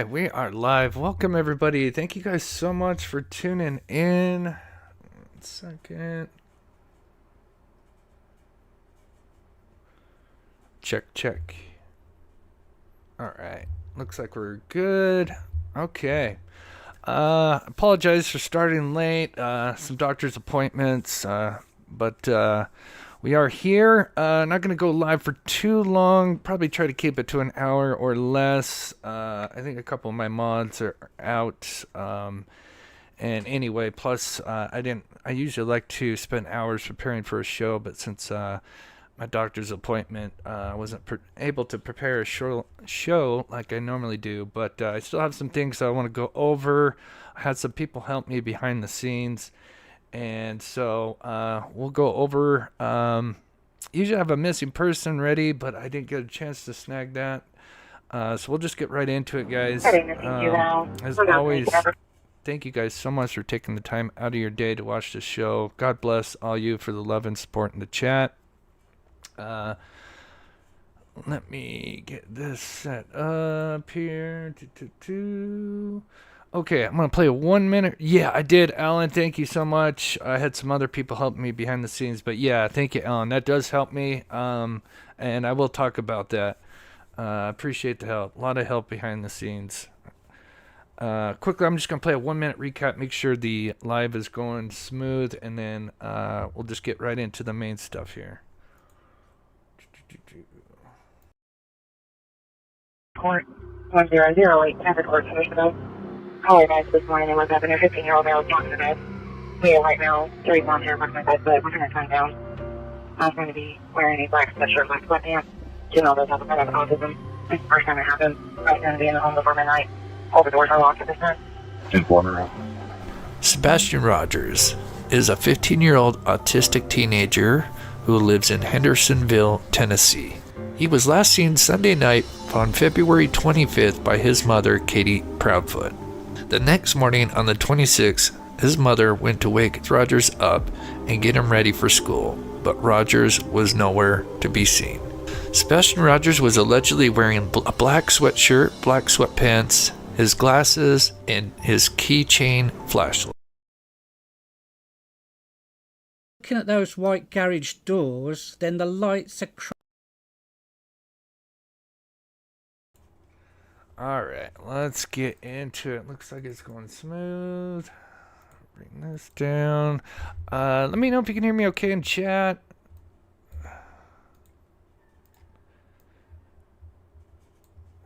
right, we are live. Welcome, everybody. Thank you guys so much for tuning in. 1 second. Check. All right. Looks like we're good. Okay. Apologize for starting late. Some doctor's appointments. But we are here. Not going to go live for too long. Probably try to keep it to an hour or less. I think a couple of my mods are out. And anyway, plus I usually like to spend hours preparing for a show, but since my doctor's appointment, I wasn't able to prepare a show like I normally do. But I still have some things I want to go over. I had some people help me behind the scenes. And so we'll go over. Usually I have a missing person ready, but I didn't get a chance to snag that. So we'll just get right into it, guys. As always, thank you guys so much for taking the time out of your day to watch the show. God bless all you for the love and support in the chat. Let me get this set up here. Okay, I'm going to play a 1 minute. Yeah, I did, Alan. Thank you so much. I had some other people help me behind the scenes. But yeah, thank you, Alan. That does help me. And I will talk about that. Appreciate the help. A lot of help behind the scenes. Quickly, I'm just going to play a 1 minute recap. Make sure the live is going smooth. And then we'll just get right into the main stuff here. Court 1008 traffic court Commissioner. Caller guys this morning and was having a 15-year-old male talking to us. We are right now 3 blonde hair, black but we're going to turn down. I'm going to be wearing a black sweatshirt, black sweatpants. Two know those have a kind of autism. It's the first time it happened. I'm going to be in the home before midnight. All the doors are locked at this time. Sebastian Rogers is a 15-year-old autistic teenager who lives in Hendersonville, Tennessee. He was last seen Sunday night on February 25th by his mother, Katie Proudfoot. The next morning, on the 26th, his mother went to wake Rogers up and get him ready for school, but Rogers was nowhere to be seen. Sebastian Rogers was allegedly wearing a black sweatshirt, black sweatpants, his glasses, and his keychain flashlight. Looking at those white garage doors, then the lights are Alright, let's get into it. Looks like it's going smooth. Bring this down. Let me know if you can hear me okay in chat. Alright,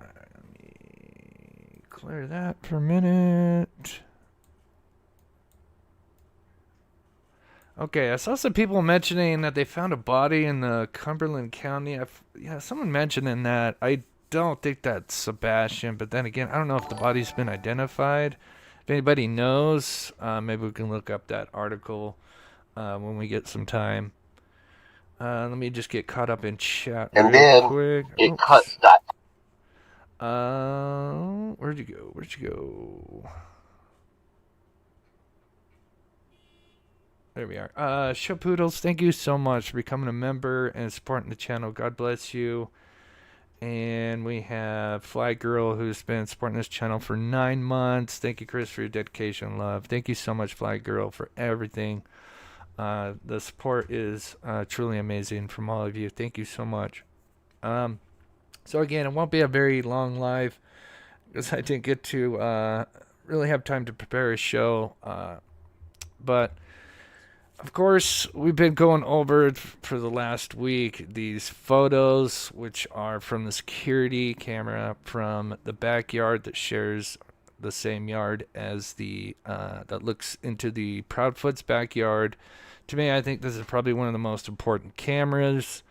let me clear that for a minute. Okay, I saw some people mentioning that they found a body in the Cumberland County. Someone mentioning that. I don't think that's Sebastian, but then again, I don't know if the body's been identified. If anybody knows, maybe we can look up that article when we get some time. Let me just get caught up in chat and real quick. It cuts that. Where'd you go? There we are. Show Poodles, thank you so much for becoming a member and supporting the channel. God bless you. And we have Fly Girl, who's been supporting this channel for 9 months. Thank you, Chris, for your dedication and love. Thank you so much, Fly Girl, for everything. The support is truly amazing from all of you. Thank you so much. So again, it won't be a very long live because I didn't get to really have time to prepare a show. But of course, we've been going over for the last week these photos, which are from the security camera from the backyard that shares the same yard as the that looks into the Proudfoot's backyard. To me, I think this is probably one of the most important cameras,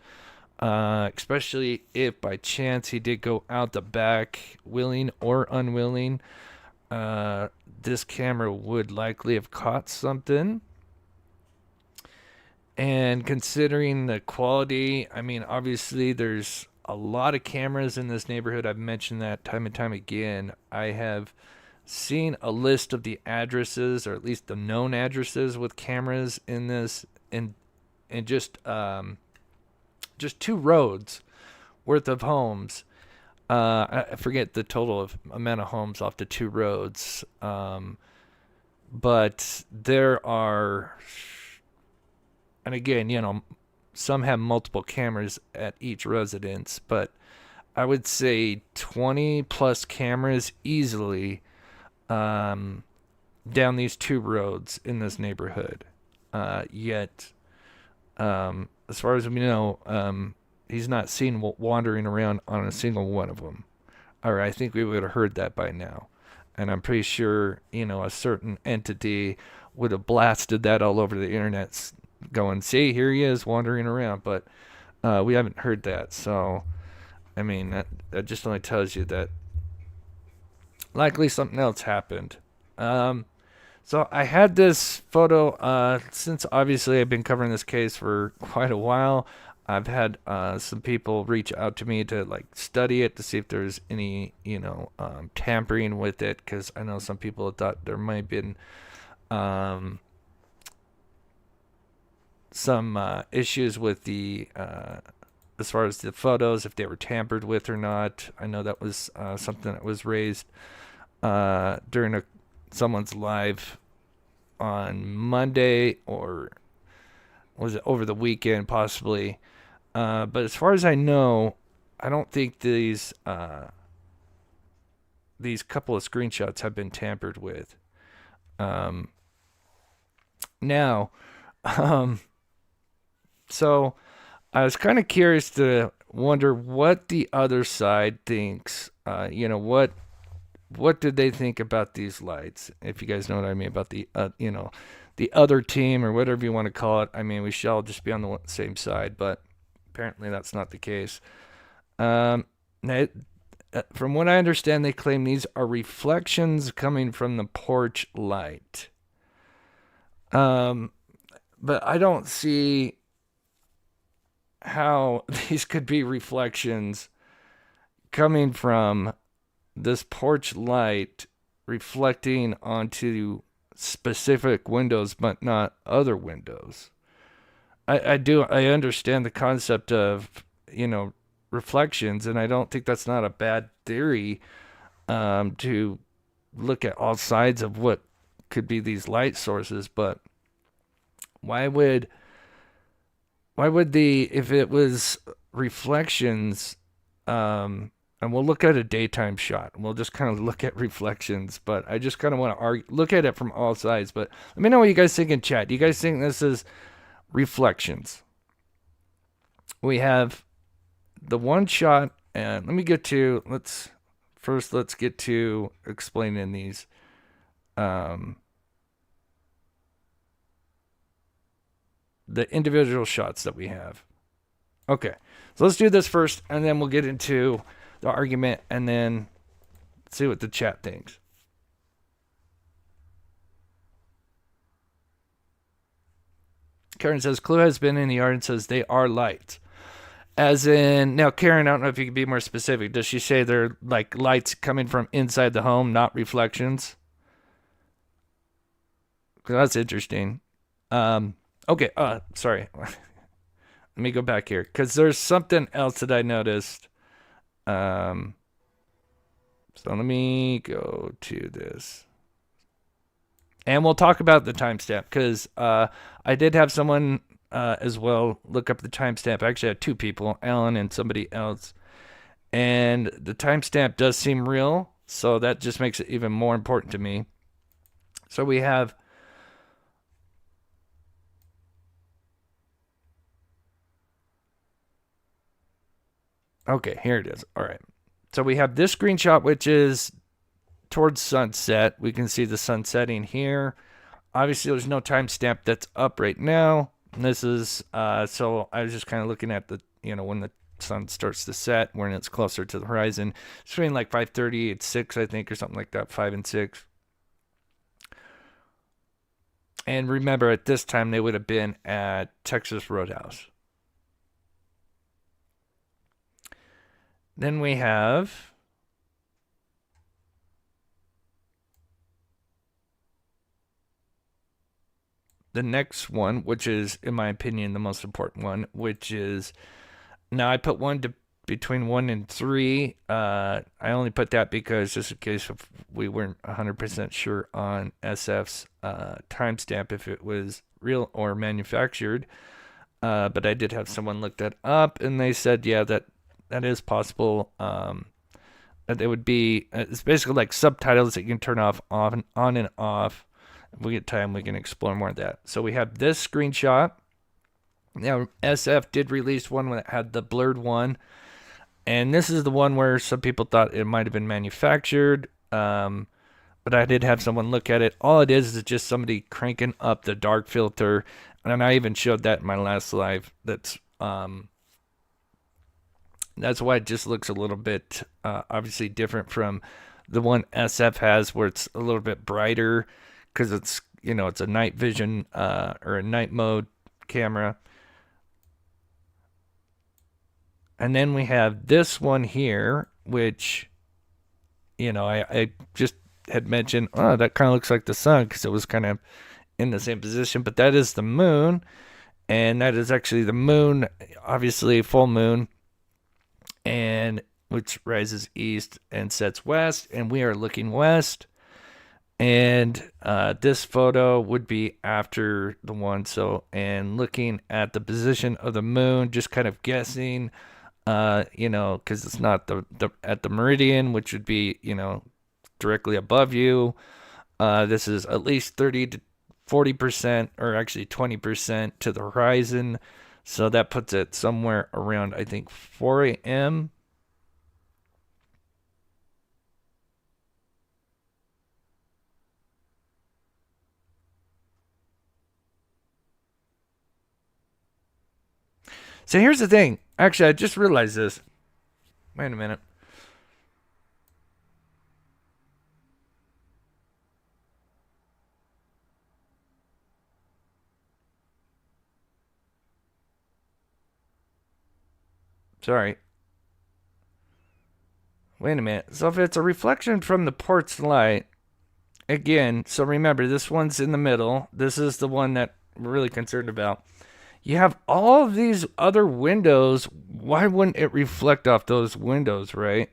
especially if by chance he did go out the back, willing or unwilling. This camera would likely have caught something. And considering the quality, I mean, obviously there's a lot of cameras in this neighborhood. I've mentioned that time and time again. I have seen a list of the addresses, or at least the known addresses with cameras in this, and just 2 roads worth of homes. I forget the total of amount of homes off the two roads. But there are, and again, some have multiple cameras at each residence, but I would say 20 plus cameras easily down these two roads in this neighborhood. Yet, as far as we know, he's not seen wandering around on a single one of them. Or I think we would have heard that by now. And I'm pretty sure, a certain entity would have blasted that all over the internet going, see, here he is wandering around. But we haven't heard that. So, I mean, that just only tells you that likely something else happened. So I had this photo since obviously I've been covering this case for quite a while. I've had some people reach out to me to like study it to see if there's any tampering with it, because I know some people thought there might have been some issues with the as far as the photos, if they were tampered with or not. I know that was something that was raised during someone's live on Monday, or was it over the weekend possibly. But as far as I know, I don't think these couple of screenshots have been tampered with. Now, so I was kind of curious to wonder what the other side thinks. What did they think about these lights? If you guys know what I mean about the the other team or whatever you want to call it. I mean, we shall just be on the same side, but apparently that's not the case. From what I understand, they claim these are reflections coming from the porch light. But I don't see how these could be reflections coming from this porch light reflecting onto specific windows but not other windows. I understand the concept of reflections, and I don't think that's not a bad theory to look at all sides of what could be these light sources. But why would if it was reflections, and we'll look at a daytime shot and we'll just kind of look at reflections, but I just kind of want to look at it from all sides. But let me know what you guys think in chat. Do you guys think this is reflections? We have the one shot, and let's get to explaining these the individual shots that we have. Okay, so let's do this first, and then we'll get into the argument, and then see what the chat thinks. Karen says, Clue has been in the yard and says they are lights. As in, now Karen, I don't know if you could be more specific. Does she say they're like lights coming from inside the home, not reflections? That's interesting. Okay, sorry. Let me go back here, because there's something else that I noticed. So let me go to this. And we'll talk about the timestamp, because I did have someone as well look up the timestamp. I actually had two people, Alan and somebody else. And the timestamp does seem real, so that just makes it even more important to me. So we have... Okay, here it is. All right. So we have this screenshot, which is towards sunset. We can see the sun setting here. Obviously, there's no timestamp that's up right now. This is, so I was just kind of looking at the, when the sun starts to set, when it's closer to the horizon. It's between like 5:30 and 6, I think, or something like that, 5 and 6. And remember, at this time, they would have been at Texas Roadhouse. Then we have the next one, which is, in my opinion, the most important one, which is, now I put one between 1 and 3. I only put that because just in case if we weren't 100% sure on SF's timestamp if it was real or manufactured. But I did have someone look that up, and they said, yeah, that is possible. That it would be, it's basically like subtitles that you can turn off, on and off. If we get time, we can explore more of that. So we have this screenshot. Now, SF did release one that had the blurred one. And this is the one where some people thought it might have been manufactured. But I did have someone look at it. All it is just somebody cranking up the dark filter. And I even showed that in my last live. That's why it just looks a little bit obviously different from the one SF has, where it's a little bit brighter because it's it's a night vision or a night mode camera. And then we have this one here, which I just had mentioned. Oh, that kind of looks like the sun because it was kind of in the same position, but that is the moon, and that is actually the moon, obviously full moon, and which rises east and sets west, and we are looking west. And this photo would be after the one. So, and looking at the position of the moon, just kind of guessing, because it's not the at the meridian, which would be directly above you. This is at least 30 to 40%, or actually 20% to the horizon. So that puts it somewhere around, I think, 4 a.m. So here's the thing. Actually, I just realized this. Wait a minute. Sorry. Wait a minute. So if it's a reflection from the porch light, again, so remember, this one's in the middle. This is the one that we're really concerned about. You have all of these other windows. Why wouldn't it reflect off those windows, right?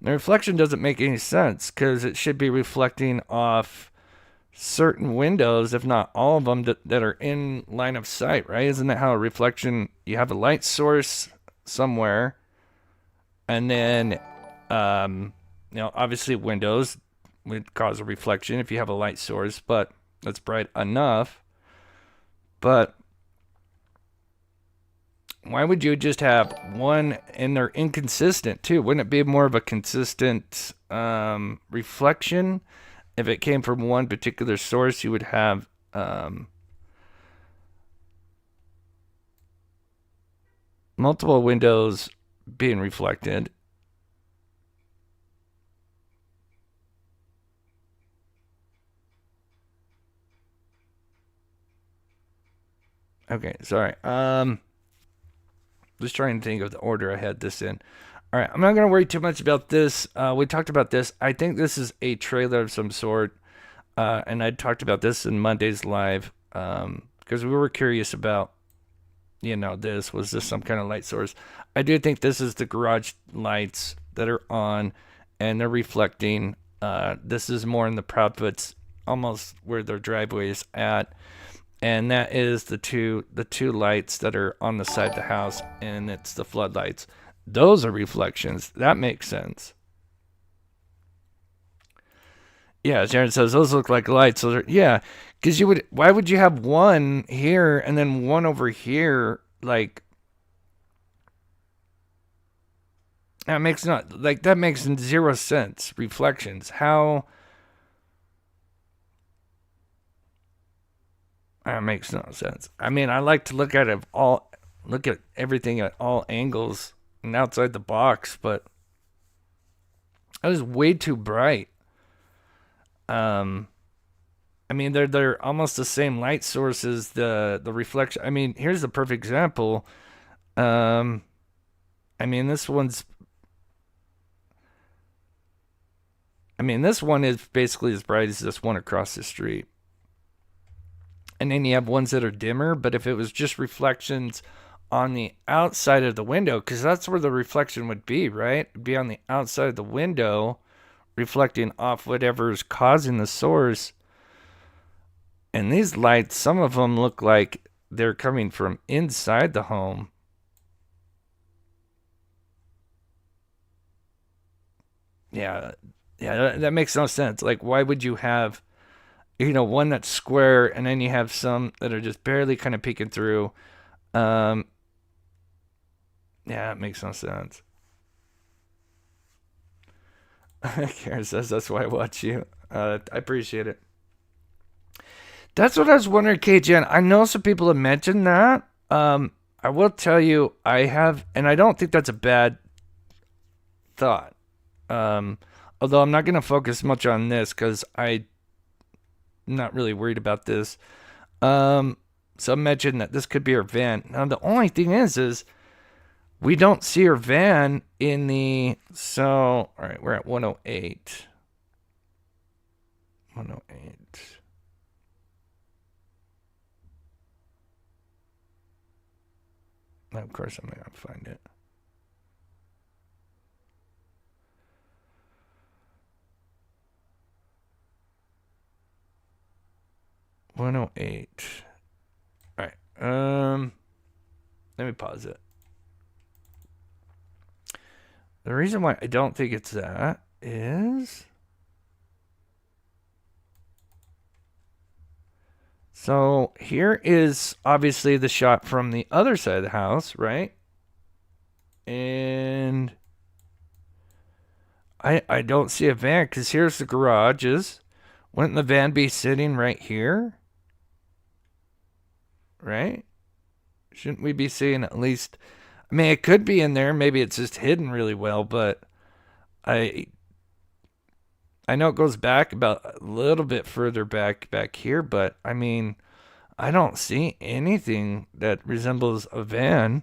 The reflection doesn't make any sense because it should be reflecting off certain windows, if not all of them, that are in line of sight, right? Isn't that how a reflection, you have a light source somewhere, and then, obviously windows would cause a reflection if you have a light source, but that's bright enough. But why would you just have one, and they're inconsistent too? Wouldn't it be more of a consistent reflection if it came from one particular source? You would have multiple windows being reflected. Okay, sorry. Just trying to think of the order I had this in. All right, I'm not going to worry too much about this. We talked about this. I think this is a trailer of some sort. And I talked about this in Monday's live because we were curious about, this. Was this some kind of light source? I do think this is the garage lights that are on, and they're reflecting. This is more in the Proudfoots, almost where their driveway is at. And that is the two lights that are on the side of the house, and it's the floodlights. Those are reflections. That makes sense. Yeah, Sharon says those look like lights. Yeah, because why would you have one here and then one over here? Like, that makes zero sense. Reflections. How? That makes no sense. I mean, I like to look at everything at all angles and outside the box, but that was way too bright. I mean, they're almost the same light sources. The reflection. I mean, here's the perfect example. I mean, this one is basically as bright as this one across the street. And then you have ones that are dimmer, but if it was just reflections on the outside of the window, because that's where the reflection would be, right? It'd be on the outside of the window, reflecting off whatever is causing the source. And these lights, some of them look like they're coming from inside the home. Yeah, yeah, that makes no sense. Like, why would you have, one that's square and then you have some that are just barely kind of peeking through? Um, yeah, it makes no sense. Karen says that's why I watch you. I appreciate it. That's what I was wondering, KGN. I know some people have mentioned that. I will tell you, I have, and I don't think that's a bad thought. Um, Although I'm not going to focus much on this because I'm not really worried about this. So I mentioned that this could be her van. Now the only thing is we don't see her van in the. So all right, we're at 108. 108. Of course, I'm not gonna find it. $108. All right. Let me pause it. The reason why I don't think it's that is. So here is obviously the shot from the other side of the house, right? And I don't see a van because here's the garages. Wouldn't the van be sitting right here? Right? Shouldn't we be seeing at least? I mean, it could be in there. Maybe it's just hidden really well, but I I know it goes back about a little bit further back here, but I mean, I don't see anything that resembles a van.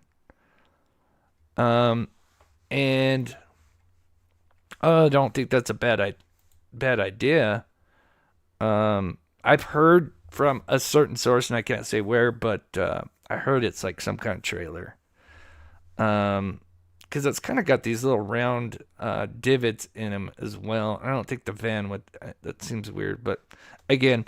Um, and I don't think that's a bad idea. I've heard from a certain source, and I can't say where, but I heard it's like some kind of trailer. Because it's kind of got these little round divots in them as well. I don't think the van would. That seems weird, but again,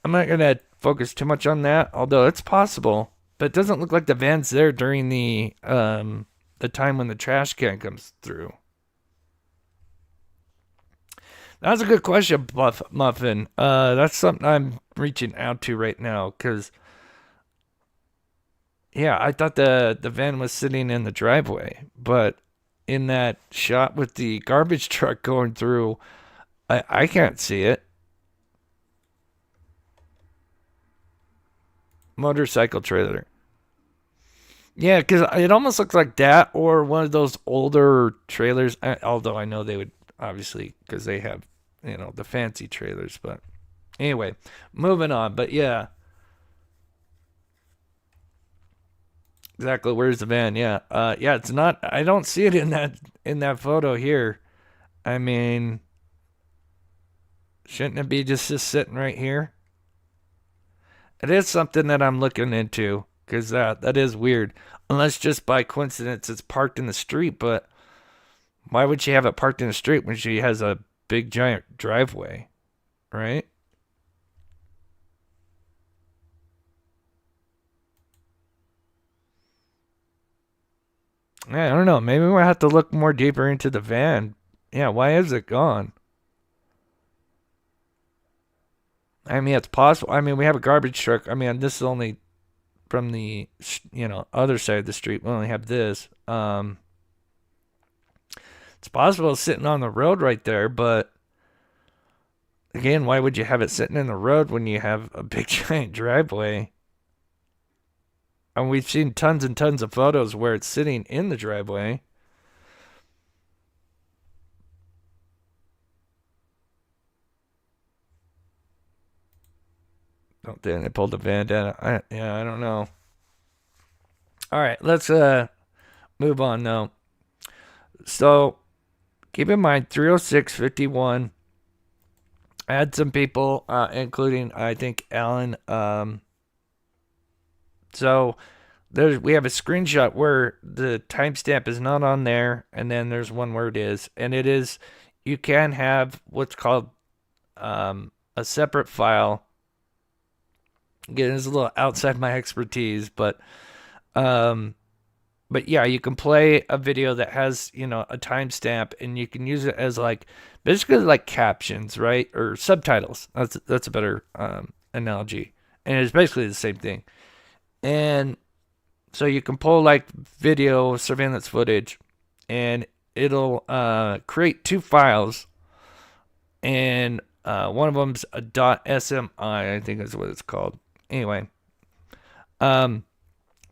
I'm not gonna focus too much on that. Although it's possible, but it doesn't look like the van's there during the time when the trash can comes through. That's a good question, Muffin. That's something I'm reaching out to right now because yeah, I thought the van was sitting in the driveway, but in that shot with the garbage truck going through, I can't see it. Motorcycle trailer. Yeah, because it almost looks like that or one of those older trailers. Although I know they would obviously because they have the fancy trailers. But anyway, moving on. But yeah, exactly. Where's the van? Yeah, yeah. It's not. I don't see it in that photo here. I mean, shouldn't it be just sitting right here? It is something that I'm looking into because that is weird. Unless just by coincidence it's parked in the street, but why would she have it parked in the street when she has a big giant driveway, right? Yeah, I don't know. Maybe we'll have to look more deeper into the van. Yeah, why is it gone? I mean, it's possible. I mean, we have a garbage truck. I mean, this is only from the other side of the street. We only have this. It's possible it's sitting on the road right there, but again, why would you have it sitting in the road when you have a big giant driveway? And we've seen tons and tons of photos where it's sitting in the driveway. Oh, then they pulled the van down. Yeah, I don't know. All right, let's move on now. So keep in mind 30651. I had some people, including I think Alan. So we have a screenshot where the timestamp is not on there, and then there's one where it is, and it is. You can have what's called a separate file. Again, it's a little outside my expertise, um, but yeah, you can play a video that has, a timestamp, and you can use it as like basically like captions, right? Or subtitles. That's a better analogy. And it's basically the same thing. And so you can pull like video surveillance footage, and it'll create two files, and one of them's a .smi, I think is what it's called. Anyway, but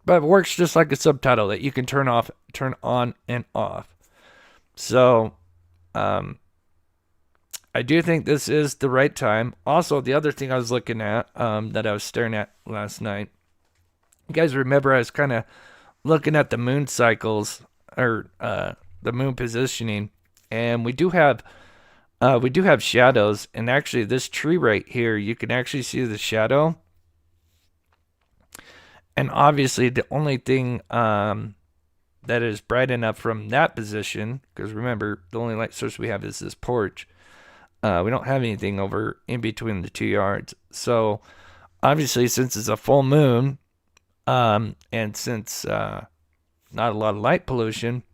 it works just like a subtitle that you can turn on, and off. So, I do think this is the right time. Also, the other thing I was looking at, that I was staring at last night. You guys remember I was kind of looking at the moon cycles, or the moon positioning, and we do have shadows. And actually, this tree right here, you can actually see the shadow. And obviously, the only thing that is bright enough from that position, because remember, the only light source we have is this porch. We don't have anything over in between the 2 yards. So, obviously, since it's a full moon, and since not a lot of light pollution,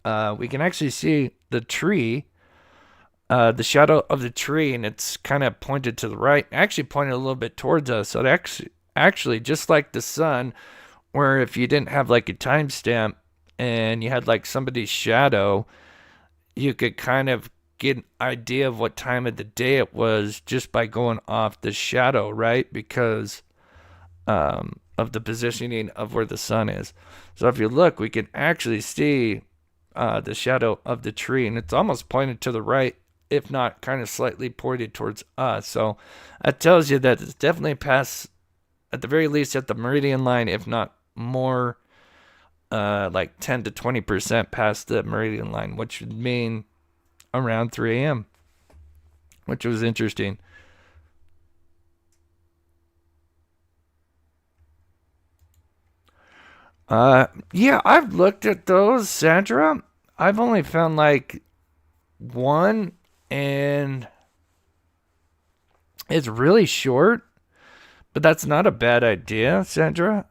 we can actually see the tree, the shadow of the tree, and it's kind of pointed to the right, actually pointed a little bit towards us. So, it actually, just like the sun, where if you didn't have like a timestamp and you had like somebody's shadow, you could kind of get an idea of what time of the day it was just by going off the shadow, right? Because of the positioning of where the sun is. So if you look, we can actually see the shadow of the tree, and it's almost pointed to the right, if not kind of slightly pointed towards us. So that tells you that it's definitely past, at the very least, at the meridian line, if not more, like 10 to 20% past the meridian line, which would mean around 3 a.m., which was interesting. Yeah, I've looked at those, Sandra. I've only found like one, and it's really short, but that's not a bad idea, Sandra.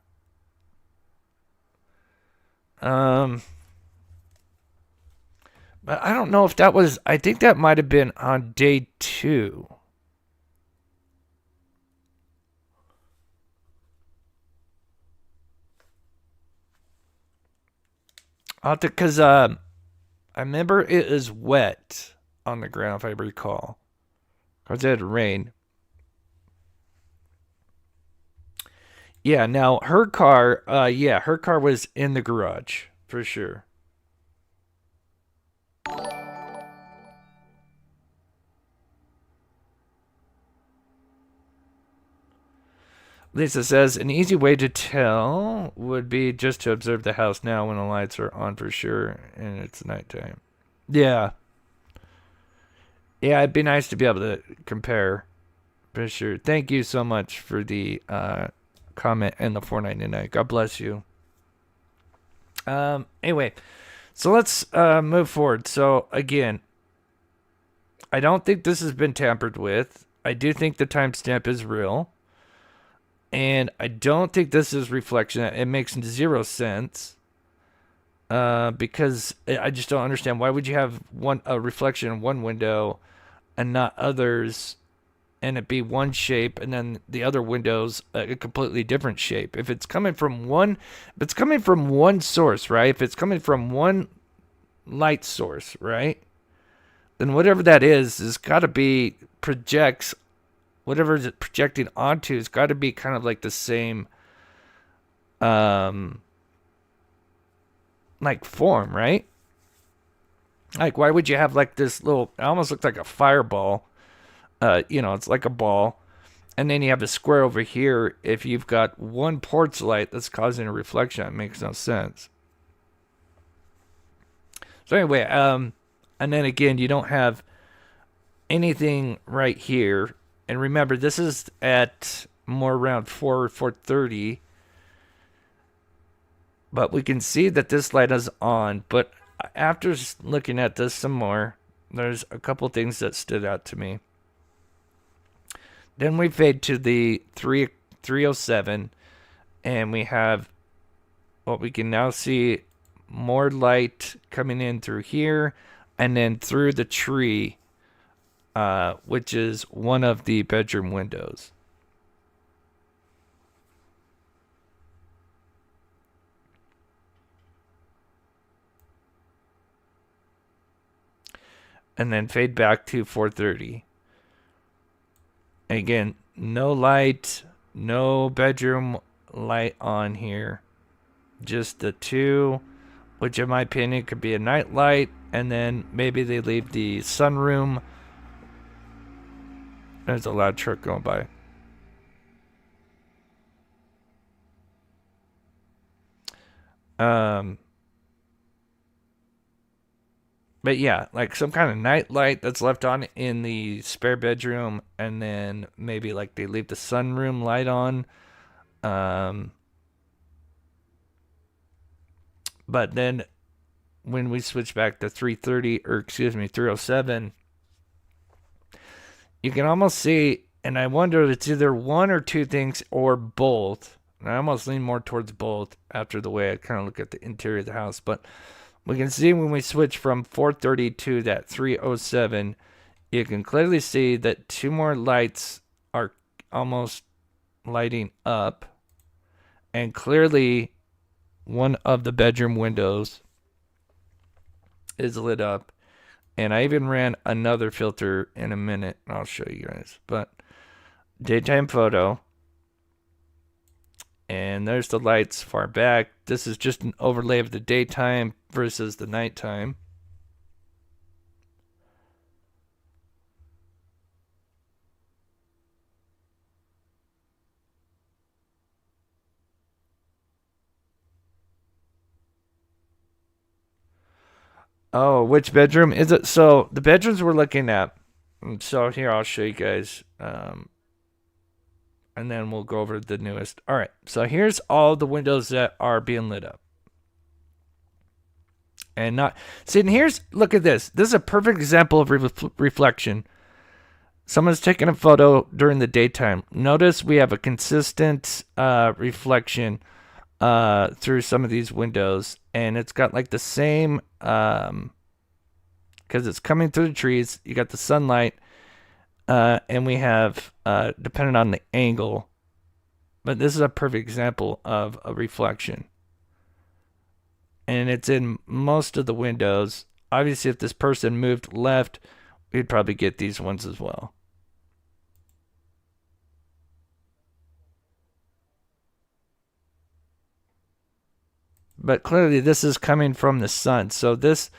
Um, but I don't know if that was, I think that might have been on day 2. Because I remember it is wet on the ground, if I recall. Because it had rain. Yeah, now her car, her car was in the garage, for sure. Lisa says an easy way to tell would be just to observe the house now when the lights are on for sure and it's nighttime. Yeah. Yeah, it'd be nice to be able to compare for sure. Thank you so much for the comment and the 4.99. God bless you. Anyway, so let's move forward. So again, I don't think this has been tampered with. I do think the timestamp is real. And I don't think this is reflection. It makes 0 sense. Because I just don't understand. Why would you have a reflection in one window and not others, and it be one shape, and then the other windows a completely different shape? If it's coming from one source, right? If it's coming from one light source, right? Then whatever that is got to be projects. Whatever it's projecting onto has got to be kind of like the same, like form, right? Like, why would you have like this little? It almost looks like a fireball. It's like a ball, and then you have a square over here. If you've got one porch light that's causing a reflection, it makes no sense. So anyway, and then again, you don't have anything right here. And remember, this is at more around 4:30. But we can see that this light is on. But after looking at this some more, there's a couple things that stood out to me. Then we fade to the 307, and we have what we can now see, more light coming in through here and then through the tree, which is one of the bedroom windows. And then fade back to 4:30. Again, no light, no bedroom light on here. Just the two, which in my opinion could be a night light, and then maybe they leave the sunroom. There's a loud truck going by. But yeah, like some kind of night light that's left on in the spare bedroom, and then maybe like they leave the sunroom light on. But then when we switch back to 307, you can almost see, and I wonder if it's either one or two things or both. And I almost lean more towards both after the way I kind of look at the interior of the house. But we can see when we switch from 4:30 to that 3:07, you can clearly see that two more lights are almost lighting up. And clearly one of the bedroom windows is lit up. And I even ran another filter in a minute. I'll show you guys. But daytime photo. And there's the lights far back. This is just an overlay of the daytime versus the nighttime. Oh, which bedroom is it? So the bedrooms we're looking at. So here, I'll show you guys. And then we'll go over the newest. All right. So here's all the windows that are being lit up. And not. See, and here's, look at this. This is a perfect example of reflection. Someone's taking a photo during the daytime. Notice we have a consistent reflection through some of these windows, and it's got like the same because it's coming through the trees. You got the sunlight, and we have depending on the angle, but this is a perfect example of a reflection, and it's in most of the windows. Obviously, if this person moved left, we'd probably get these ones as well. But clearly this is coming from the sun. So this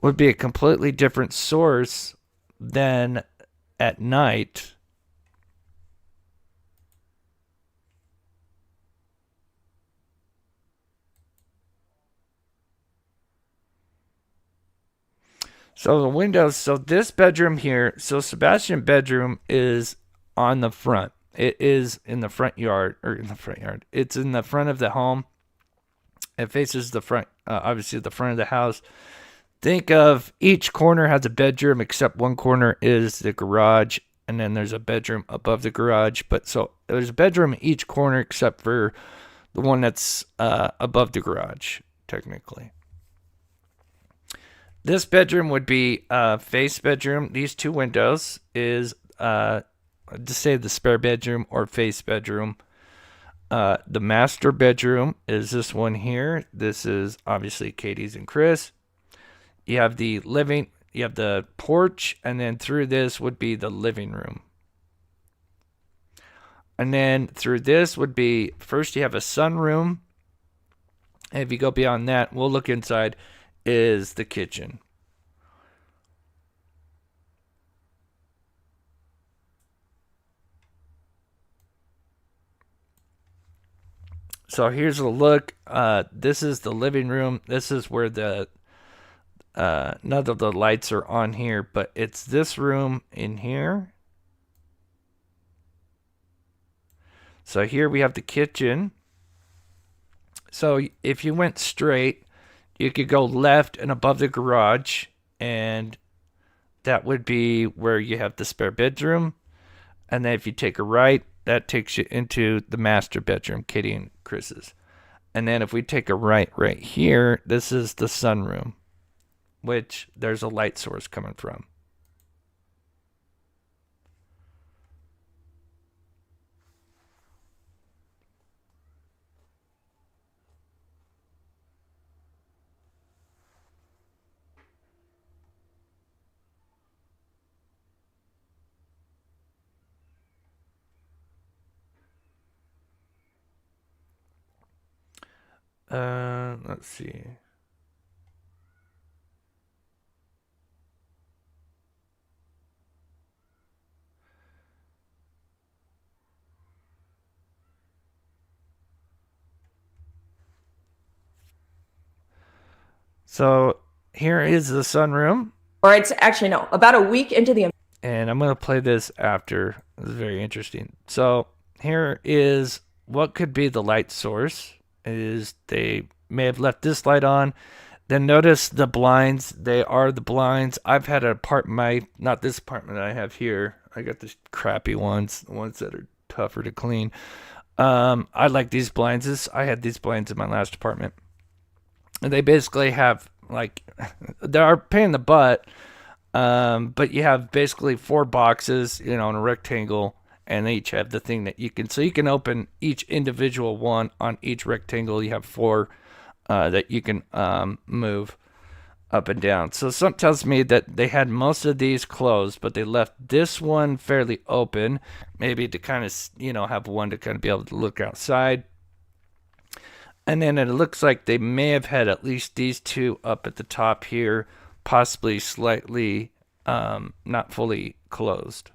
would be a completely different source than at night. So the windows, so this bedroom here, so Sebastian bedroom is on the front. It is in the front yard, or in the front yard. It's in the front of the home. It faces the front, obviously the front of the house. Think of each corner has a bedroom, except one corner is the garage, and then there's a bedroom above the garage. But so there's a bedroom in each corner except for the one that's above the garage, technically. This bedroom would be face bedroom. These two windows is just say the spare bedroom or face bedroom. The master bedroom is this one here. This is obviously Katie's and Chris. You have the living, you have the porch, and then through this would be the living room. And then through this would be, first you have a sunroom. And if you go beyond that, we'll look inside, is the kitchen. So here's a look. This is the living room. This is where the none of the lights are on here, but it's this room in here. So here we have the kitchen. So if you went straight, you could go left and above the garage, and that would be where you have the spare bedroom. And then if you take a right, that takes you into the master bedroom, Kitty and Chris's. And then if we take a right here, this is the sunroom, which there's a light source coming from. Let's see. So here is the sunroom. Or it's actually, no, about a week into the. And I'm going to play this after. It's very interesting. So here is what could be the light source. Is they may have left this light on. Then notice the blinds. They are the blinds. I've had an apartment, not this apartment that I have here. I got the crappy ones, the ones that are tougher to clean. I like these blinds. I had these blinds in my last apartment. And they basically have, like, they are a pain in the butt, but you have basically 4 boxes, in a rectangle, and they each have the thing that you can open each individual one on each rectangle. You have 4 that you can move up and down. So something tells me that they had most of these closed, but they left this one fairly open, maybe to kind of, have one to kind of be able to look outside. And then it looks like they may have had at least these 2 up at the top here, possibly slightly not fully closed.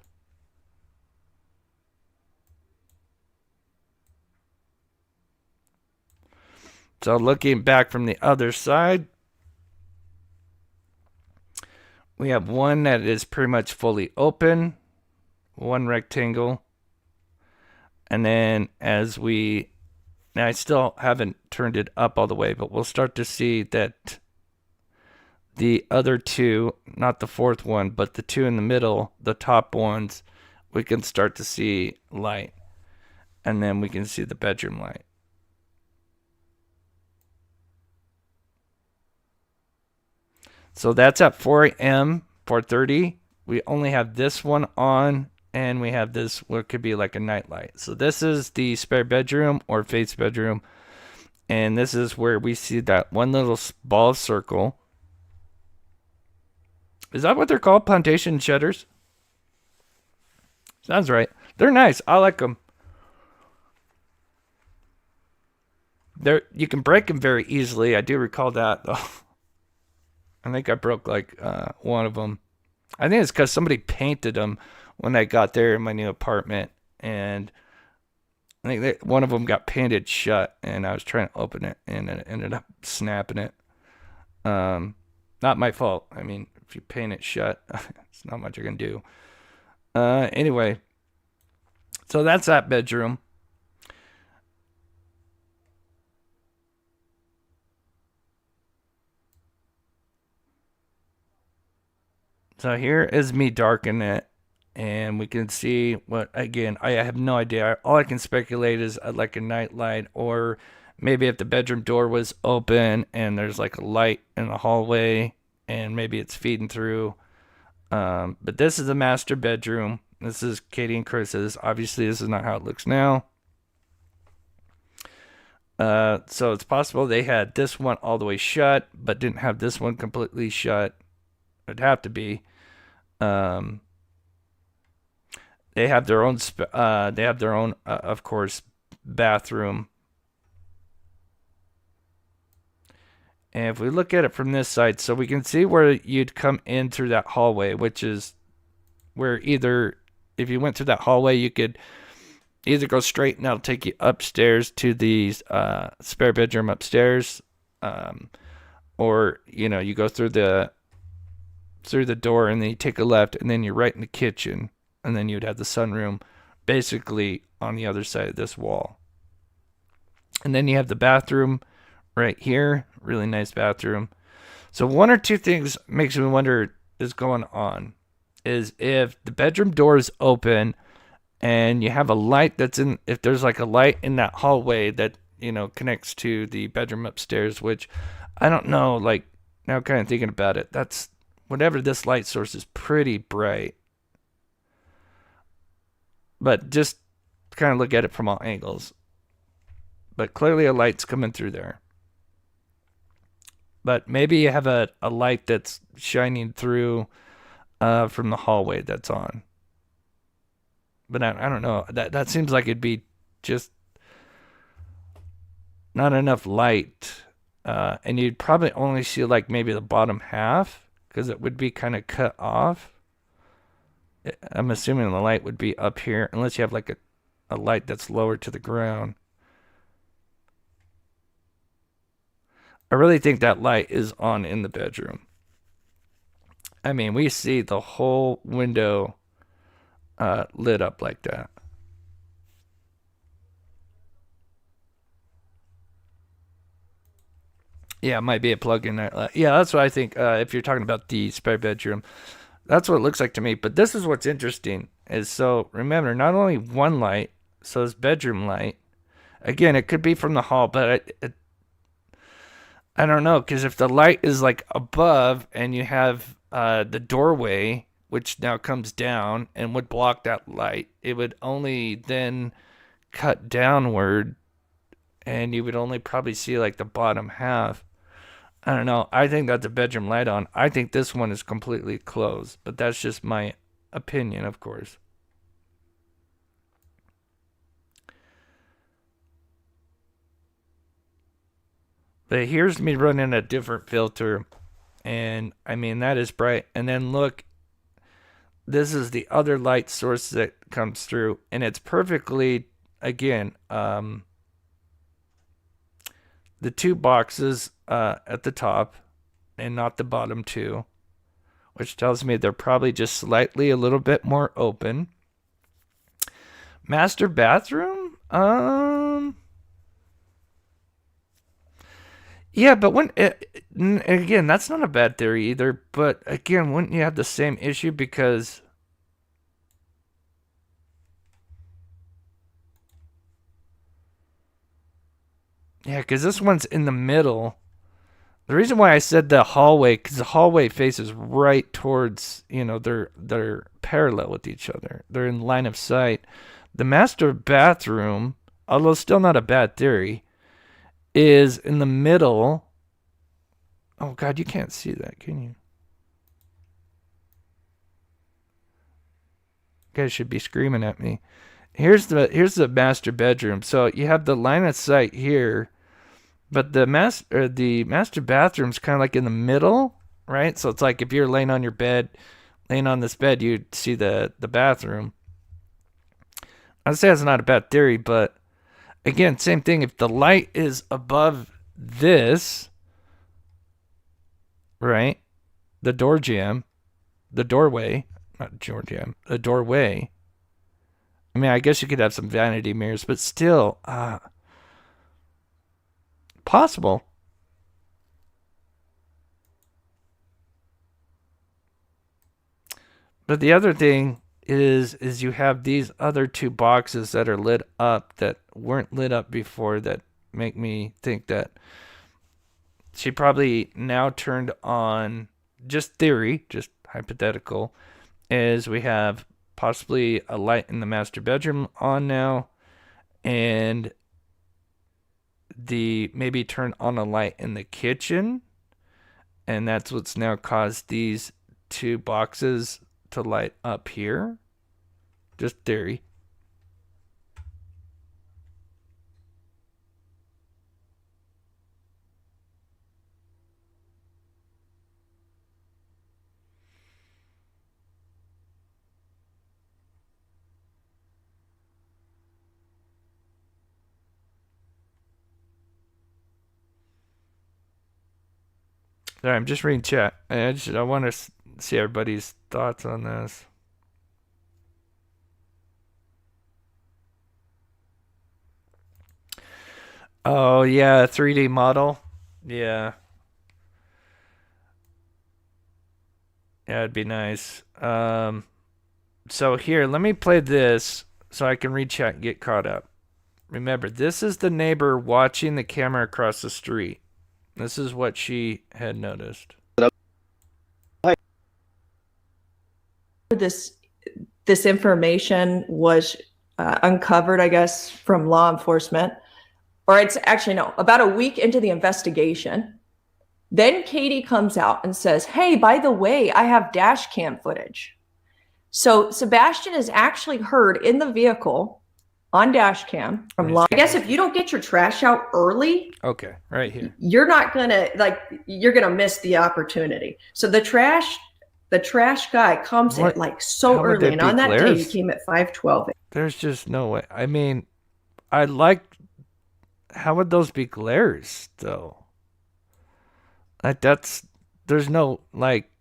So looking back from the other side, we have one that is pretty much fully open, one rectangle. And then now I still haven't turned it up all the way, but we'll start to see that the other 2, not the 4th one, but the 2 in the middle, the top ones, we can start to see light. And then we can see the bedroom light. So that's at 4 a.m., 4:30. We only have this one on, and we have this, what could be like a night light. So this is the spare bedroom or Faith's bedroom. And this is where we see that one little ball circle. Is that what they're called? Plantation shutters? Sounds right. They're nice. I like them. You can break them very easily. I do recall that, though. I think I broke like one of them. I think it's because somebody painted them when I got there in my new apartment, and I think one of them got painted shut, and I was trying to open it, and it ended up snapping it. Not my fault. I mean, if you paint it shut, it's not much you can do. Anyway, so that's that bedroom. So here is me darkening it, and we can see what, again, I have no idea. All I can speculate is like a night light, or maybe if the bedroom door was open and there's like a light in the hallway, and maybe it's feeding through. But this is the master bedroom. This is Katie and Chris's. Obviously, this is not how it looks now. So it's possible they had this one all the way shut, but didn't have this one completely shut. It'd have to be. They have their own. Of course, bathroom. And if we look at it from this side, so we can see where you'd come in through that hallway, which is where if you went through that hallway, you could either go straight and that'll take you upstairs to the spare bedroom upstairs, or you go through the door and then you take a left and then you're right in the kitchen, and then you'd have the sunroom basically on the other side of this wall. And then you have the bathroom right here. Really nice bathroom. So one or two things makes me wonder is going on. Is if the bedroom door is open and you have a light that's in, if there's like a light in that hallway that, connects to the bedroom upstairs, which I don't know, like now kind of thinking about it, that's whatever this light source is pretty bright. But just kind of look at it from all angles. But clearly a light's coming through there. But maybe you have a light that's shining through from the hallway that's on. But I don't know. That seems like it'd be just not enough light. And you'd probably only see like maybe the bottom half because it would be kind of cut off. I'm assuming the light would be up here unless you have like a light that's lower to the ground. I really think that light is on in the bedroom. I mean, we see the whole window lit up like that. Yeah, it might be a plug-in. Yeah, that's what I think. If you're talking about the spare bedroom, that's what it looks like to me. But this is what's interesting is, so remember, not only one light, so it's bedroom light. Again, it could be from the hall, but I don't know, because if the light is like above and you have the doorway, which now comes down and would block that light, it would only then cut downward and you would only probably see like the bottom half. I don't know. I think that's a bedroom light on. I think this one is completely closed, but that's just my opinion, of course. But here's me running a different filter. And I mean, that is bright. And then look, this is the other light source that comes through. And it's perfectly, again, the two boxes at the top and not the bottom two, which tells me they're probably just slightly a little bit more open. Master bathroom? Yeah, but again, that's not a bad theory either. But again, wouldn't you have the same issue because yeah, because this one's in the middle. The reason why I said the hallway, because the hallway faces right towards, they're parallel with each other. They're in line of sight. The master bathroom, although still not a bad theory, is in the middle. Oh God, you can't see that, can you? You guys should be screaming at me. Here's the master bedroom. So you have the line of sight here, but the master bathroom's kind of like in the middle, right? So it's like if you're laying on your bed, laying on this bed, you'd see the bathroom. I'd say that's not a bad theory, but again, same thing. If the light is above this, right? The door jamb, the doorway, not door jamb, the doorway. I mean, I guess you could have some vanity mirrors, but still, possible. But the other thing is you have these other two boxes that are lit up that weren't lit up before that make me think that she probably now turned on, just theory, just hypothetical, is we have possibly a light in the master bedroom on now and maybe turn on a light in the kitchen, and that's what's now caused these two boxes to light up here. Just theory. Sorry, I'm just reading chat. I want to see everybody's thoughts on this. Oh yeah, 3D model. Yeah, yeah, it'd be nice. So here, let me play this so I can read chat and get caught up. Remember, this is the neighbor watching the camera across the street. This is what she had noticed. This this information was uncovered, I guess, from law enforcement, or it's actually no, about a week into the investigation. Then Katie comes out and says, "Hey, by the way, I have dash cam footage." So Sebastian is actually heard in the vehicle on dash cam from law. I guess if you don't get your trash out early, Okay, right here. you're gonna miss the opportunity. So the trash guy comes What? in like so How would early, that and be on that day glares? he came at 5:12. There's just no way. I mean, I like. How would those be glares though? Like that's. There's no like.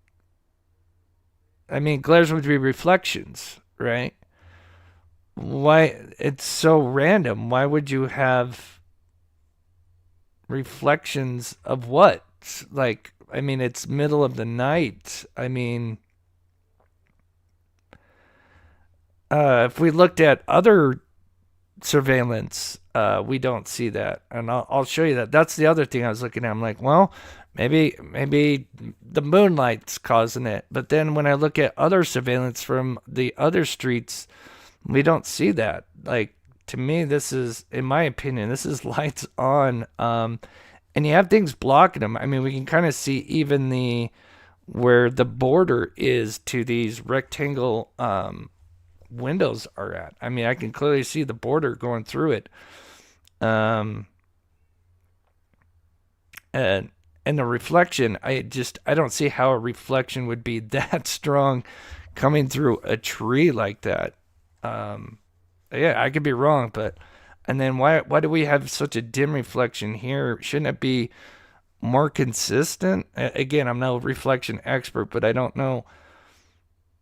I mean, glares would be reflections, right? Why? It's so random. Why would you have reflections of what? Like, I mean, it's middle of the night. I mean, if we looked at other surveillance, we don't see that, and I'll show you that. That's the other thing I was looking at. I'm like, well, maybe the moonlight's causing it. But then when I look at other surveillance from the other streets, we don't see that. Like to me, this is, in my opinion, this is lights on, and you have things blocking them. I mean, we can kind of see even the where the border is to these rectangle windows are at. I mean, I can clearly see the border going through it. Um, and the reflection, I don't see how a reflection would be that strong coming through a tree like that. Yeah, I could be wrong, but and then why do we have such a dim reflection here? Shouldn't it be more consistent? Again, I'm no reflection expert, but I don't know.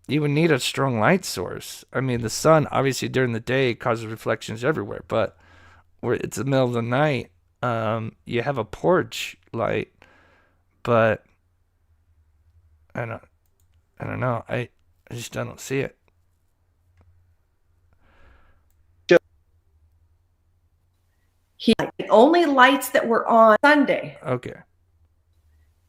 You would need a strong light source. I mean, the sun obviously during the day causes reflections everywhere, but where it's the middle of the night, you have a porch light, but I don't, I don't know. I just don't see it. The only lights that were on Sunday, Okay.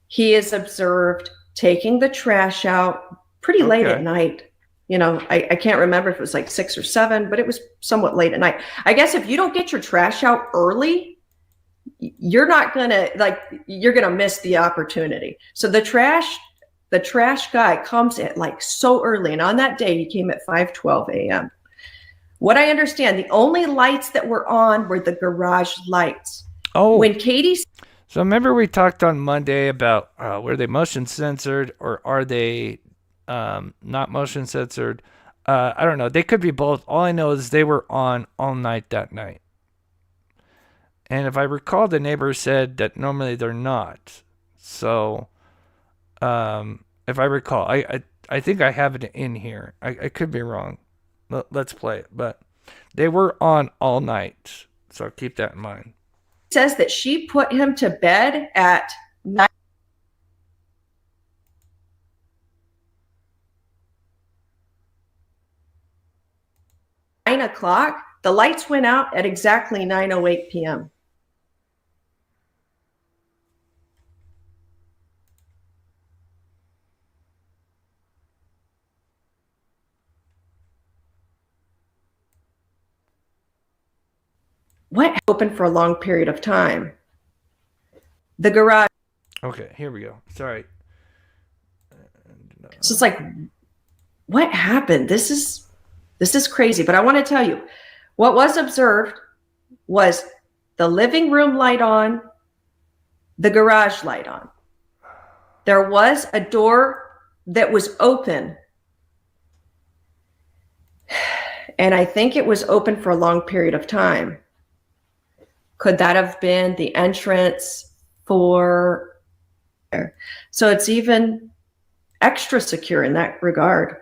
he is observed taking the trash out pretty late Okay. at night. You know, I can't remember if it was like 6 or 7, but it was somewhat late at night. I guess if you don't get your trash out early, you're gonna miss the opportunity. So the trash guy comes in like so early, and on that day he came at 5:12 a.m. What I understand, the only lights that were on were the garage lights. Oh, When Katie so remember we talked on Monday about were they motion censored or are they not motion censored? I don't know. They could be both. All I know is they were on all night that night. And if I recall, the neighbor said that normally they're not. So, if I recall, I think I have it in here. I could be wrong. Let's play it. But they were on all night. So keep that in mind. says that she put him to bed at 9 o'clock, the lights went out at exactly 9:08 p.m. What open for a long period of time? The garage. Okay, here we go. Sorry. So it's like, what happened? This is crazy. But I want to tell you, what was observed was the living room light on, the garage light on. There was a door that was open, and I think it was open for a long period of time. Could that have been the entrance for there? So it's even extra secure in that regard.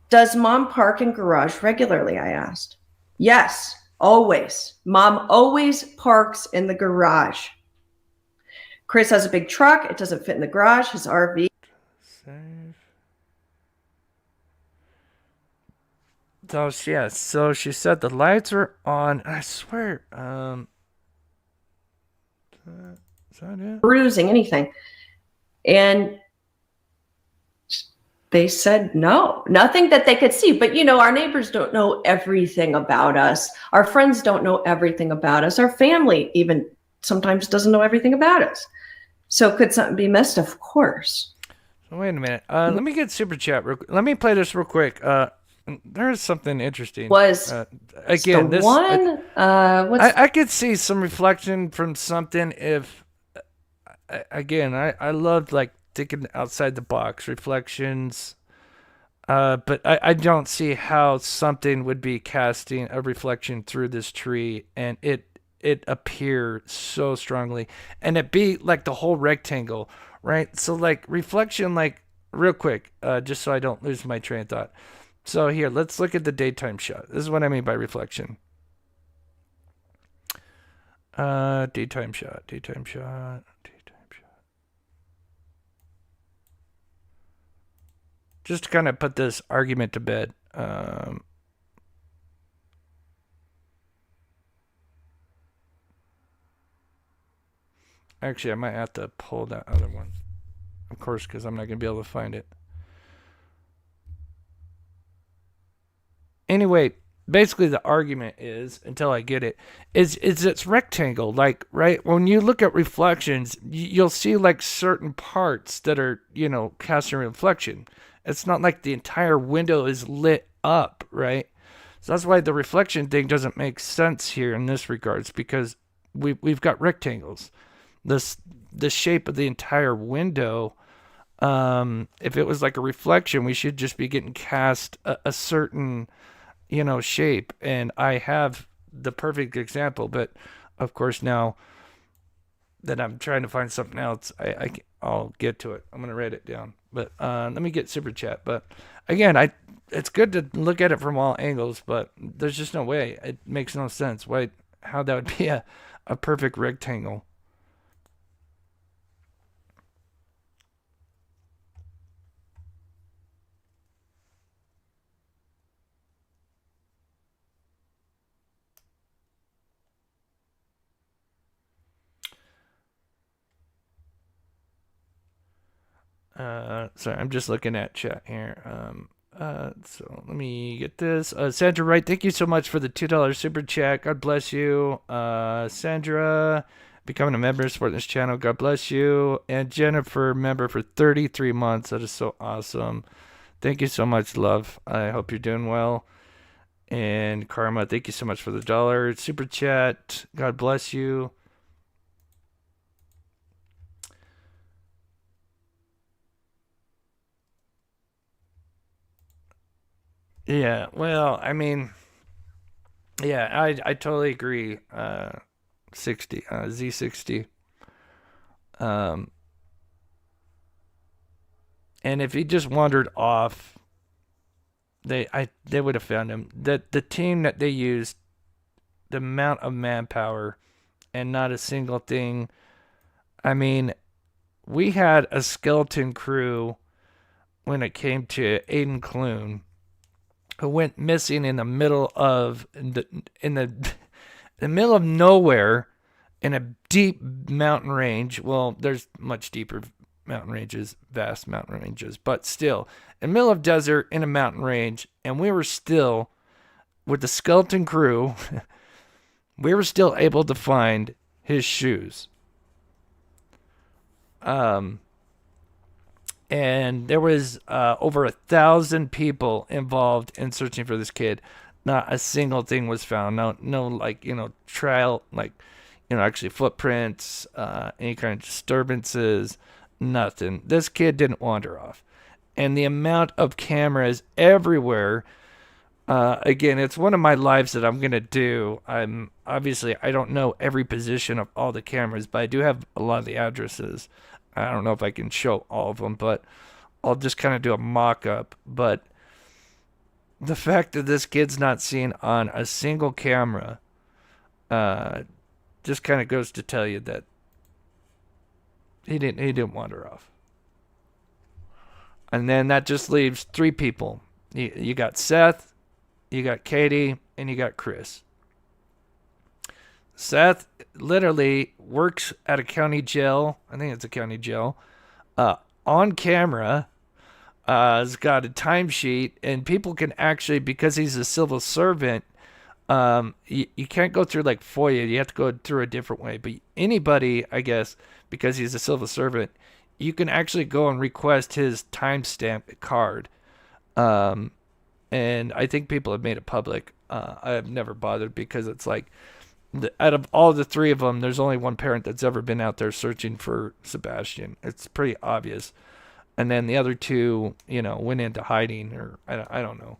Does mom park in garage regularly? I asked. Yes, Always. Mom always parks in the garage. Chris has a big truck. It doesn't fit in the garage. His RV. Save. So yeah, so she said the lights were on. I swear, is that it? Bruising, anything. And they said no, nothing that they could see. But, our neighbors don't know everything about us. Our friends don't know everything about us. Our family even sometimes doesn't know everything about us. So could something be missed? Of course. So wait a minute. Let me get super chat. Let me play this real quick. There's something interesting. Was again the this one? I could see some reflection from something if. Again, I loved like thinking outside the box reflections, but I don't see how something would be casting a reflection through this tree and it appear so strongly and it be like the whole rectangle, right? So like reflection, like real quick, just so I don't lose my train of thought. So here, let's look at the daytime shot. This is what I mean by reflection. Daytime shot. Just to kind of put this argument to bed. Actually, I might have to pull that other one. Of course, because I'm not going to be able to find it. Anyway, basically the argument is, until I get it, is it's rectangle. Like, right, when you look at reflections, you'll see like certain parts that are, casting reflection. It's not like the entire window is lit up, right? So that's why the reflection thing doesn't make sense here in this regards, because we've got rectangles. The shape of the entire window, if it was like a reflection, we should just be getting cast a certain, shape. And I have the perfect example, but of course now that I'm trying to find something else, I'll get to it. I'm gonna write it down. But let me get super chat. But again, it's good to look at it from all angles, but there's just no way. It makes no sense how that would be a perfect rectangle. Sorry, I'm just looking at chat here. So let me get this. Sandra Wright, thank you so much for the $2 super chat. God bless you. Sandra, becoming a member, supporting this channel. God bless you. And Jennifer, member for 33 months. That is so awesome. Thank you so much, love. I hope you're doing well. And Karma, thank you so much for the $1 super chat. God bless you. Yeah, well, I mean, yeah, I totally agree. 60, Z60. Um, and if he just wandered off, they would have found him. The team that they used, the amount of manpower, and not a single thing. I mean, we had a skeleton crew when it came to Aiden Clune, who went missing in the middle of the middle of nowhere in a deep mountain range. Well, there's much deeper mountain ranges, vast mountain ranges, but still, in the middle of desert in a mountain range, and we were still with the skeleton crew. We were still able to find his shoes. And there was over 1,000 people involved in searching for this kid. Not a single thing was found. No, like, trial, like, actually footprints, any kind of disturbances, nothing. This kid didn't wander off. And the amount of cameras everywhere, again, it's one of my lives that I'm going to do. I don't know every position of all the cameras, but I do have a lot of the addresses. I don't know if I can show all of them, but I'll just kind of do a mock-up. But the fact that this kid's not seen on a single camera just kind of goes to tell you that he didn't want her off. And then that just leaves 3 people. You got Seth, you got Katie, and you got Chris. Seth literally works at a county jail. I think it's a county jail. On camera, has got a timesheet, and people can actually, because he's a civil servant, you can't go through like FOIA. You have to go through a different way. But anybody, I guess, because he's a civil servant, you can actually go and request his timestamp card. And I think people have made it public. I have never bothered because it's like, out of all the 3 of them, there's only one parent that's ever been out there searching for Sebastian. It's pretty obvious. And then the other 2, went into hiding, or I don't know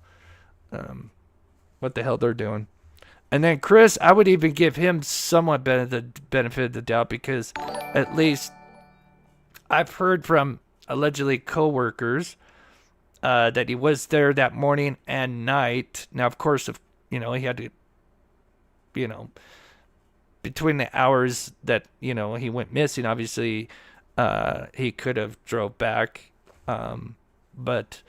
what the hell they're doing. And then Chris, I would even give him somewhat the benefit of the doubt, because at least I've heard from allegedly co-workers that he was there that morning and night. Now, of course, if he had to, between the hours that he went missing, obviously he could have drove back. But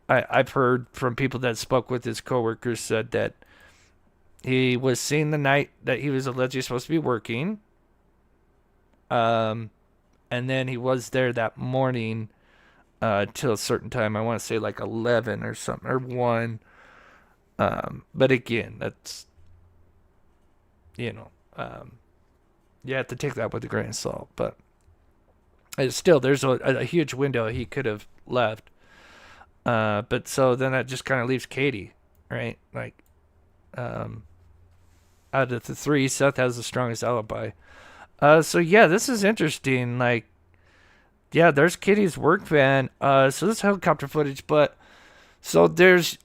I've heard from people that spoke with his coworkers said that he was seen the night that he was allegedly supposed to be working. And then he was there that morning till a certain time. I want to say like 11 or something, or 1. But again, that's, you have to take that with a grain of salt. But still, there's a huge window he could have left. But so then that just kind of leaves Katie, right? Like, out of the 3, Seth has the strongest alibi. So yeah, this is interesting. Like, yeah, there's Katie's work van. So this is helicopter footage, but so this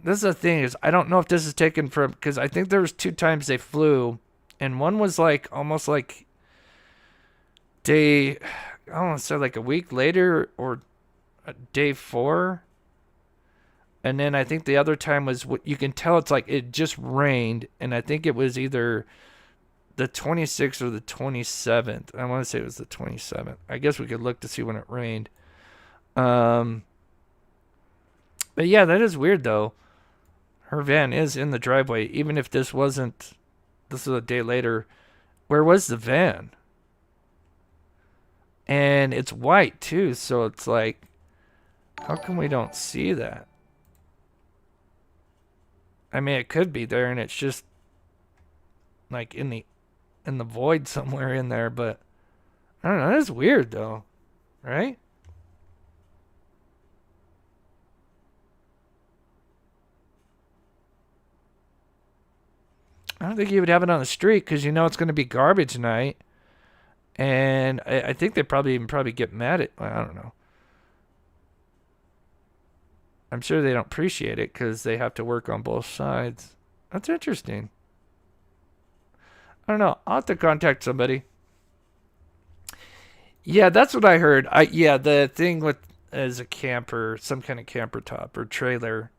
is the thing, is I don't know if this is taken from, because I think there was 2 times they flew, and one was like almost like I don't want to say like a week later, or day 4. And then I think the other time was, what you can tell, it's like it just rained, and I think it was either the 26th or the 27th. I want to say it was the 27th. I guess we could look to see when it rained. But yeah, that is weird though. Her van is in the driveway, even if this was a day later. Where was the van? And it's white too, so it's like, how come we don't see that? I mean, it could be there, and it's just like in the void somewhere in there, but I don't know. That's weird though, right? I don't think you would have it on the street, because it's going to be garbage night, and I think they probably get mad at. I don't know. I'm sure they don't appreciate it because they have to work on both sides. That's interesting. I don't know. I'll have to contact somebody. Yeah, that's what I heard. The thing with as a camper, some kind of camper top or trailer.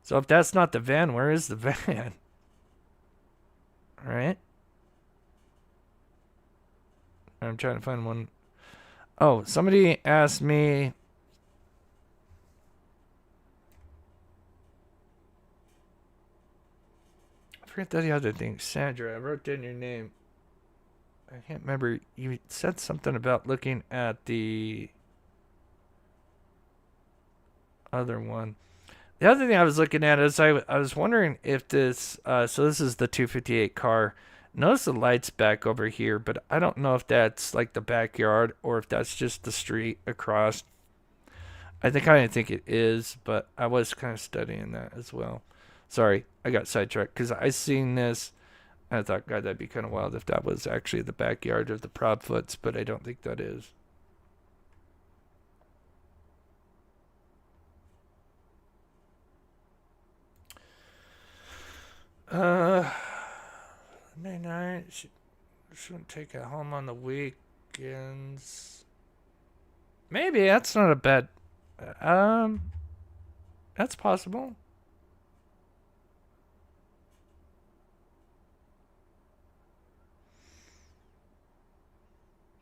So if that's not the van, where is the van? All right. I'm trying to find one. Oh, somebody asked me. I forget the other thing. Sandra, I wrote down your name. I can't remember. You said something about looking at the other one. The other thing I was looking at is I was wondering if this. So this is the 258 car. Notice the lights back over here, but I don't know if that's like the backyard or if that's just the street across. I kind of think it is, but I was kind of studying that as well. Sorry, I got sidetracked because I seen this. And I thought, God, that'd be kind of wild if that was actually the backyard of the Proudfoots, but I don't think that is. Midnight. Shouldn't take it home on the weekends. Maybe that's not a bad. That's possible.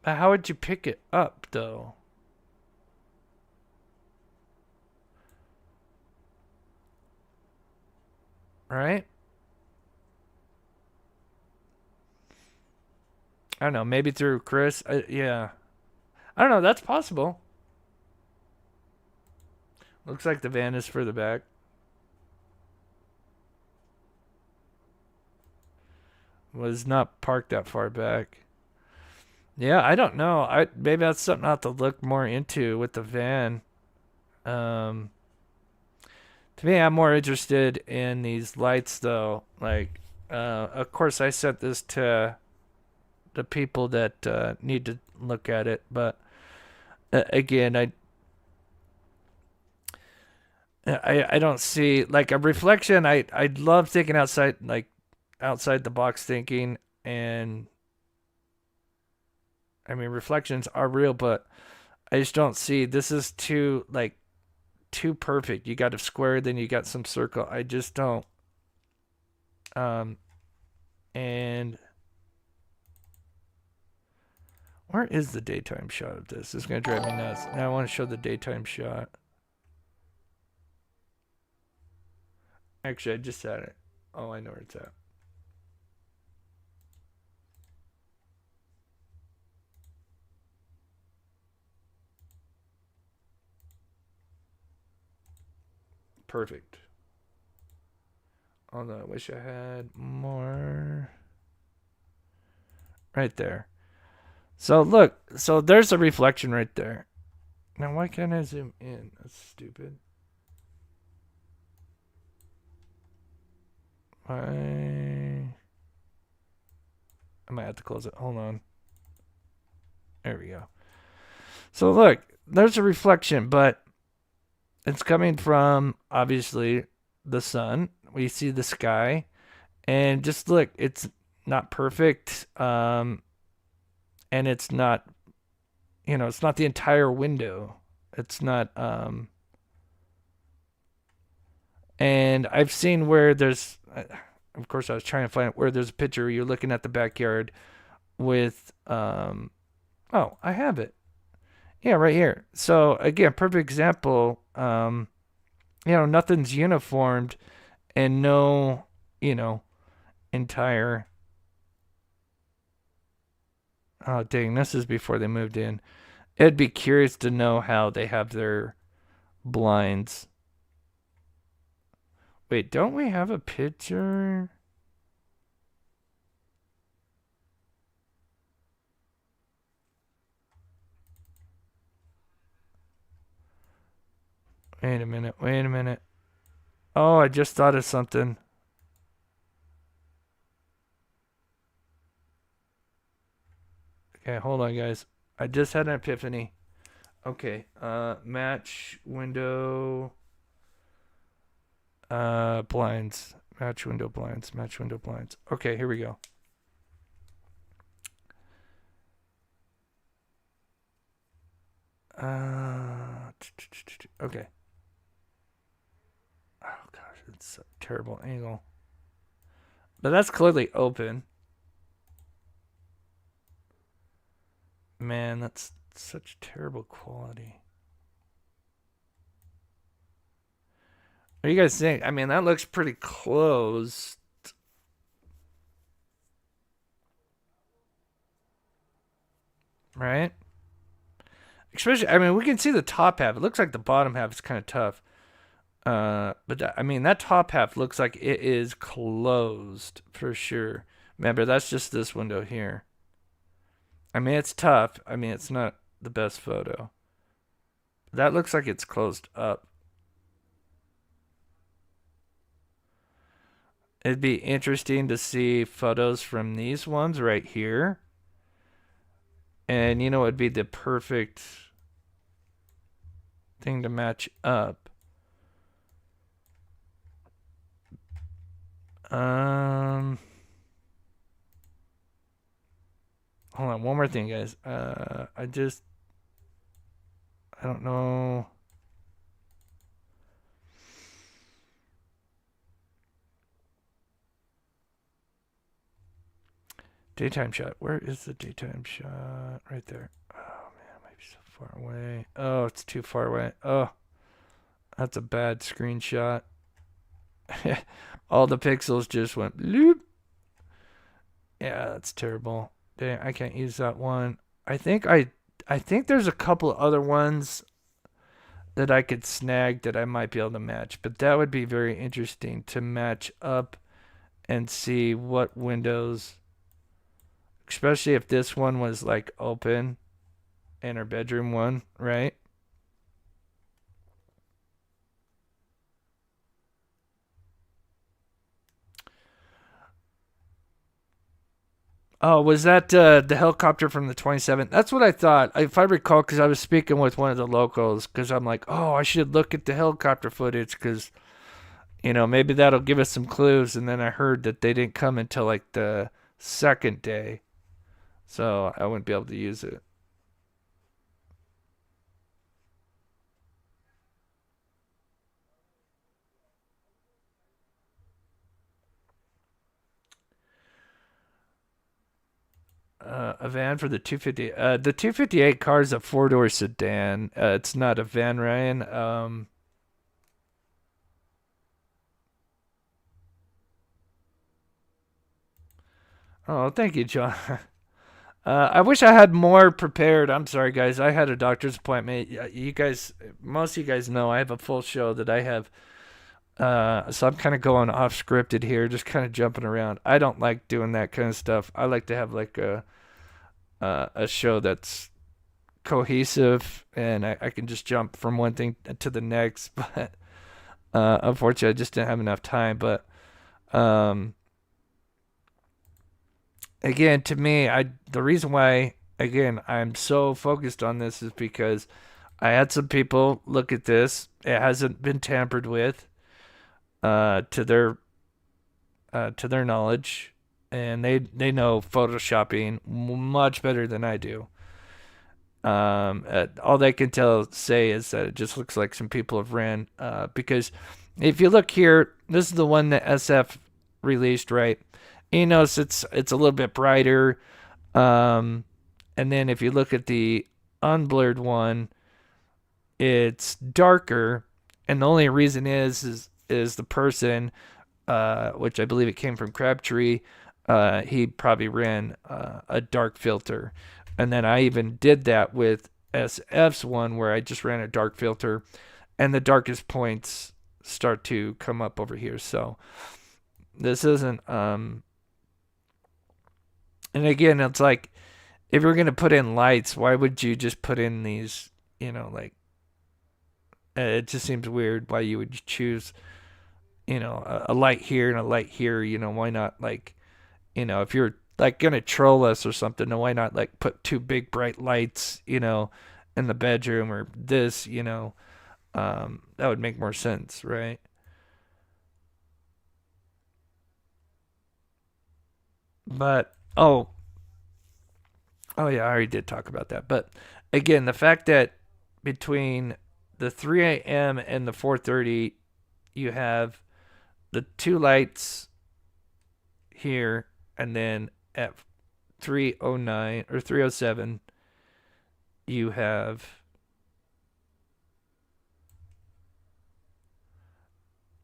But how would you pick it up, though? Right? I don't know. Maybe through Chris. Yeah. I don't know. That's possible. Looks like the van is further back. Was not parked that far back. Yeah, I don't know. Maybe that's something I have to look more into with the van. Um, to me, I'm more interested in these lights, though. Like, of course, I sent this to the people that need to look at it, but again, I don't see like a reflection. I love thinking outside, like outside the box thinking, and I mean reflections are real, but I just don't see this is too like too perfect. You got a square, then you got some circle. I just don't. Um, and where is the daytime shot of this? This is gonna drive me nuts. Now I want to show the daytime shot. Actually, I just had it. Oh, I know where it's at. Perfect. Although I wish I had more. Right there. So look, so there's a reflection right there. Now why can't I zoom in? That's stupid. I might have to close it. Hold on. There we go. So look, there's a reflection, but it's coming from obviously the sun. We see the sky, and just look, it's not perfect. And it's not, it's not the entire window. It's not. And I've seen where there's, of course, I was trying to find where there's a picture where you're looking at the backyard with, oh, I have it. Yeah, right here. So again, perfect example. Nothing's uniformed, and no, entire. Oh, dang, this is before they moved in. It'd be curious to know how they have their blinds. Wait, don't we have a picture? Wait a minute, wait a minute. Oh, I just thought of something. Okay, hold on, guys. I just had an epiphany. Okay, match window blinds. Match window blinds. Match window blinds. Okay, here we go. Okay. Oh gosh, it's a terrible angle. But that's clearly open. Man, that's such terrible quality. What do you guys think? I mean, that looks pretty close. Right? Especially, I mean, we can see the top half. It looks like the bottom half is kind of tough. I mean, that top half looks like it is closed for sure. Remember, that's just this window here. I mean, it's tough. I mean, it's not the best photo. That looks like it's closed up. It'd be interesting to see photos from these ones right here. And it'd be the perfect thing to match up. Hold on, one more thing, guys. I don't know. Daytime shot. Where is the daytime shot? Right there. Oh man, it might be so far away. Oh, it's too far away. Oh, that's a bad screenshot. All the pixels just went bloop. Yeah, that's terrible. Dang, I can't use that one. I think there's a couple other ones that I could snag that I might be able to match, but that would be very interesting to match up and see what windows, especially if this one was like open and our bedroom one, right? Oh, was that the helicopter from the 27th? That's what I thought. If I recall, because I was speaking with one of the locals, because I'm like, oh, I should look at the helicopter footage, because, maybe that'll give us some clues. And then I heard that they didn't come until like the second day. So I wouldn't be able to use it. A van for the 250. The 258 car is a four-door sedan. It's not a van, Ryan. Oh, thank you, John. I wish I had more prepared. I'm sorry, guys. I had a doctor's appointment. You guys, most of you guys know I have a full show that I have. So I'm kind of going off scripted here, just kind of jumping around. I don't like doing that kind of stuff. I like to have like a show that's cohesive and I can just jump from one thing to the next. But unfortunately, I just didn't have enough time. But um, again, to me, the reason why again I'm so focused on this is because I had some people look at this. It hasn't been tampered with to their knowledge, and they know photoshopping much better than I do. All they can say is that it just looks like some people have ran. Because if you look here, this is the one that SF released, right? You notice it's a little bit brighter. And then if you look at the unblurred one, it's darker, and the only reason is the person, which I believe it came from Crabtree. He probably ran a dark filter. And then I even did that with SF's one where I just ran a dark filter and the darkest points start to come up over here. So this isn't, and again, it's like, if you're going to put in lights, why would you just put in these, like, it just seems weird why you would choose, a light here and a light here, why not like, if you're like gonna troll us or something, then why not like put two big bright lights, in the bedroom or this, that would make more sense, right? But oh yeah, I already did talk about that. But again, the fact that between the 3 a.m. and the 4:30, you have the two lights here, and then at 3:09 or 3:07, you have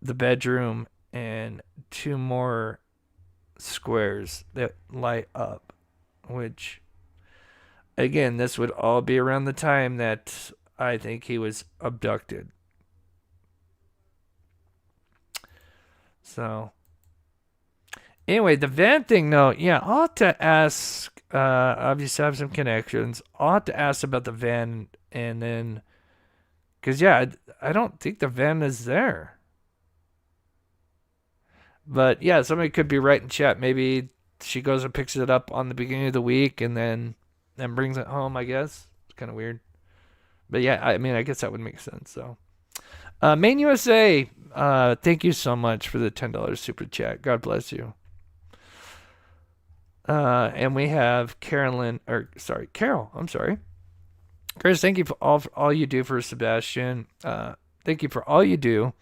the bedroom and two more squares that light up, which again, this would all be around the time that I think he was abducted. So anyway, the van thing, though, yeah, I'll have to ask. Obviously, I have some connections. I'll have to ask about the van, and then, because yeah, I don't think the van is there. But yeah, somebody could be right in chat. Maybe she goes and picks it up on the beginning of the week, and then brings it home. I guess it's kind of weird. But yeah, I mean, I guess that would make sense. So, Main USA, thank you so much for the $10 super chat. God bless you. And we have Carol. I'm sorry. Chris, thank you for all you do for Sebastian. Thank you for all you do.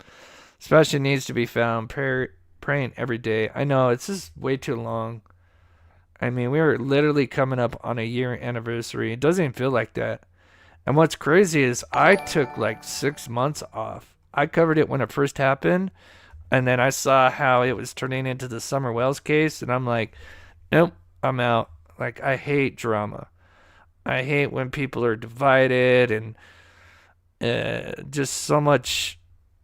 Sebastian needs to be found. Praying every day. I know it's just way too long. I mean, we were literally coming up on a year anniversary. It doesn't even feel like that. And what's crazy is I took like 6 months off. I covered it when it first happened, and then I saw how it was turning into the Summer Wells case, and I'm like, nope, I'm out. Like, I hate drama. I hate when people are divided and just so much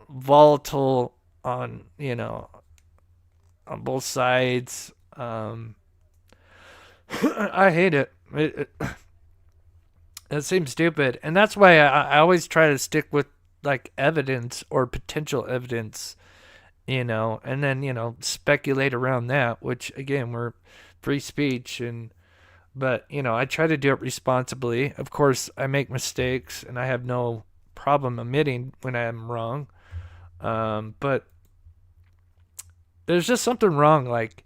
volatile on, on both sides. I hate it. It seems stupid. And that's why I always try to stick with like evidence or potential evidence, and then, speculate around that, which again, we're free speech but, I try to do it responsibly. Of course, I make mistakes and I have no problem admitting when I am wrong. But there's just something wrong. Like,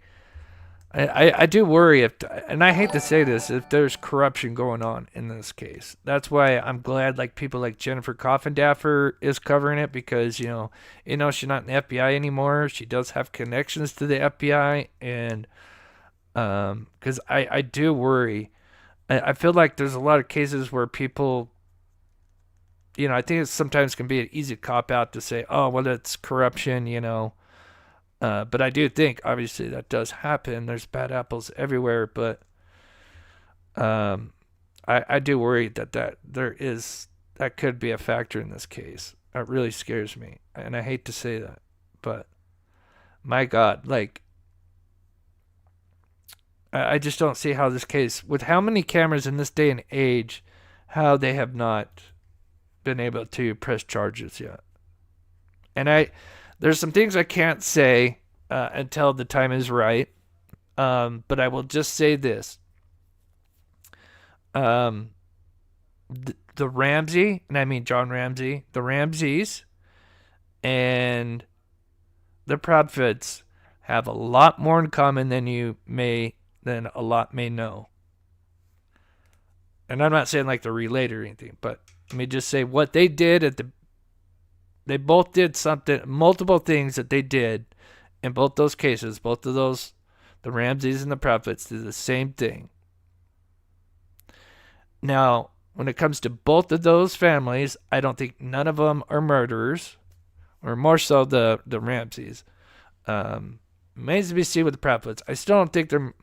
I do worry and I hate to say this, if there's corruption going on in this case. That's why I'm glad like people like Jennifer Coffindaffer is covering it, because she's not in the FBI anymore. She does have connections to the FBI, and because I do worry. I feel like there's a lot of cases where people, I think it sometimes can be an easy cop out to say, oh well, it's corruption, but I do think, obviously, that does happen. There's bad apples everywhere, but I do worry that that could be a factor in this case. It really scares me, and I hate to say that, but my God, like, I just don't see how this case, with how many cameras in this day and age, how they have not been able to press charges yet. And there's some things I can't say until the time is right. But I will just say this. The Ramsey, and I mean John Ramsey, the Ramseys, and the Proudfoots have a lot more in common than a lot may know. And I'm not saying like they're related or anything, but let me just say what they did they both did multiple things that they did in both those cases. Both of those, the Ramseys and the Proudfoots, did the same thing. Now, when it comes to both of those families, I don't think none of them are murderers, or more so the Ramseys. Remains to be seen with the Proudfoots. I still don't think they're,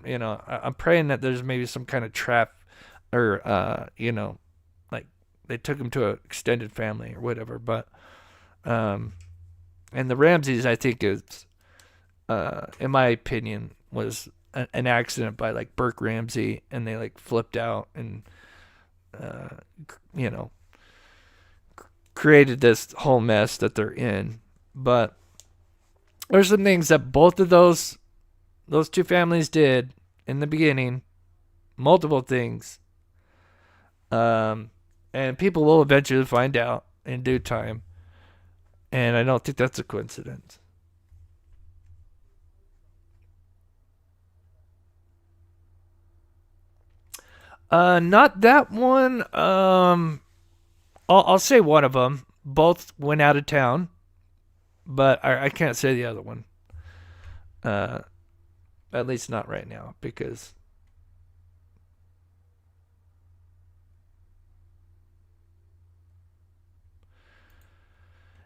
I'm praying that there's maybe some kind of trap, or, like they took them to an extended family or whatever. But, and the Ramseys, I think is, in my opinion, was an accident by like Burke Ramsey, and they like flipped out and, created this whole mess that they're in. But there's some things that both of those two families did in the beginning, multiple things. And people will eventually find out in due time. And I don't think that's a coincidence. Not that one. I'll say one of them. Both went out of town, but I can't say the other one. At least not right now, because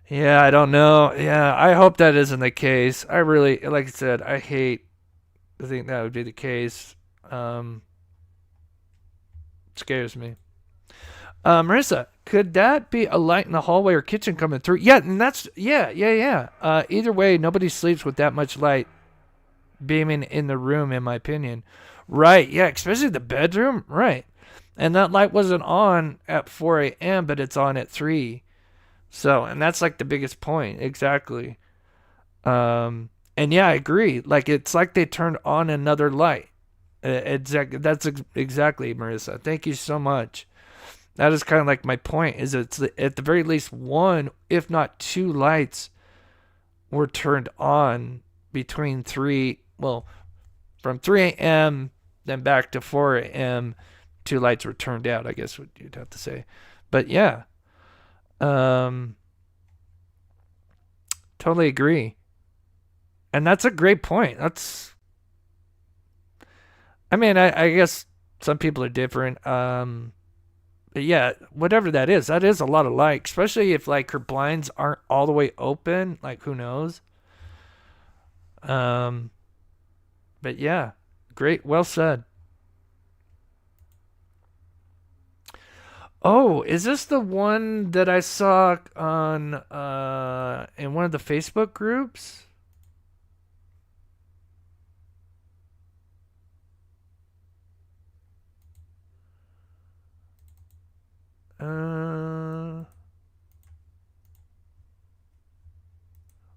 yeah, I don't know. Yeah, I hope that isn't the case. I really, like I said, I hate to think that would be the case. Scares me. Marissa, could that be a light in the hallway or kitchen coming through? Yeah, and yeah. Either way, nobody sleeps with that much light beaming in the room, in my opinion. Right, yeah, especially the bedroom. Right. And that light wasn't on at 4 a.m., but it's on at 3. So, and that's like the biggest point. Exactly. And yeah, I agree. Like, it's like they turned on another light. That's exactly, Marissa. Thank you so much. That is kind of like my point, is it's at the very least one, if not two lights were turned on between from 3 a.m. then back to 4 a.m. 2 lights were turned out, I guess what you'd have to say. But yeah, totally agree. And that's a great point. I mean, I guess some people are different. But yeah, whatever that is a lot of light, especially if like her blinds aren't all the way open. Like, who knows? Um, but yeah, great, well said. Oh, is this the one that I saw on in one of the Facebook groups? Uh,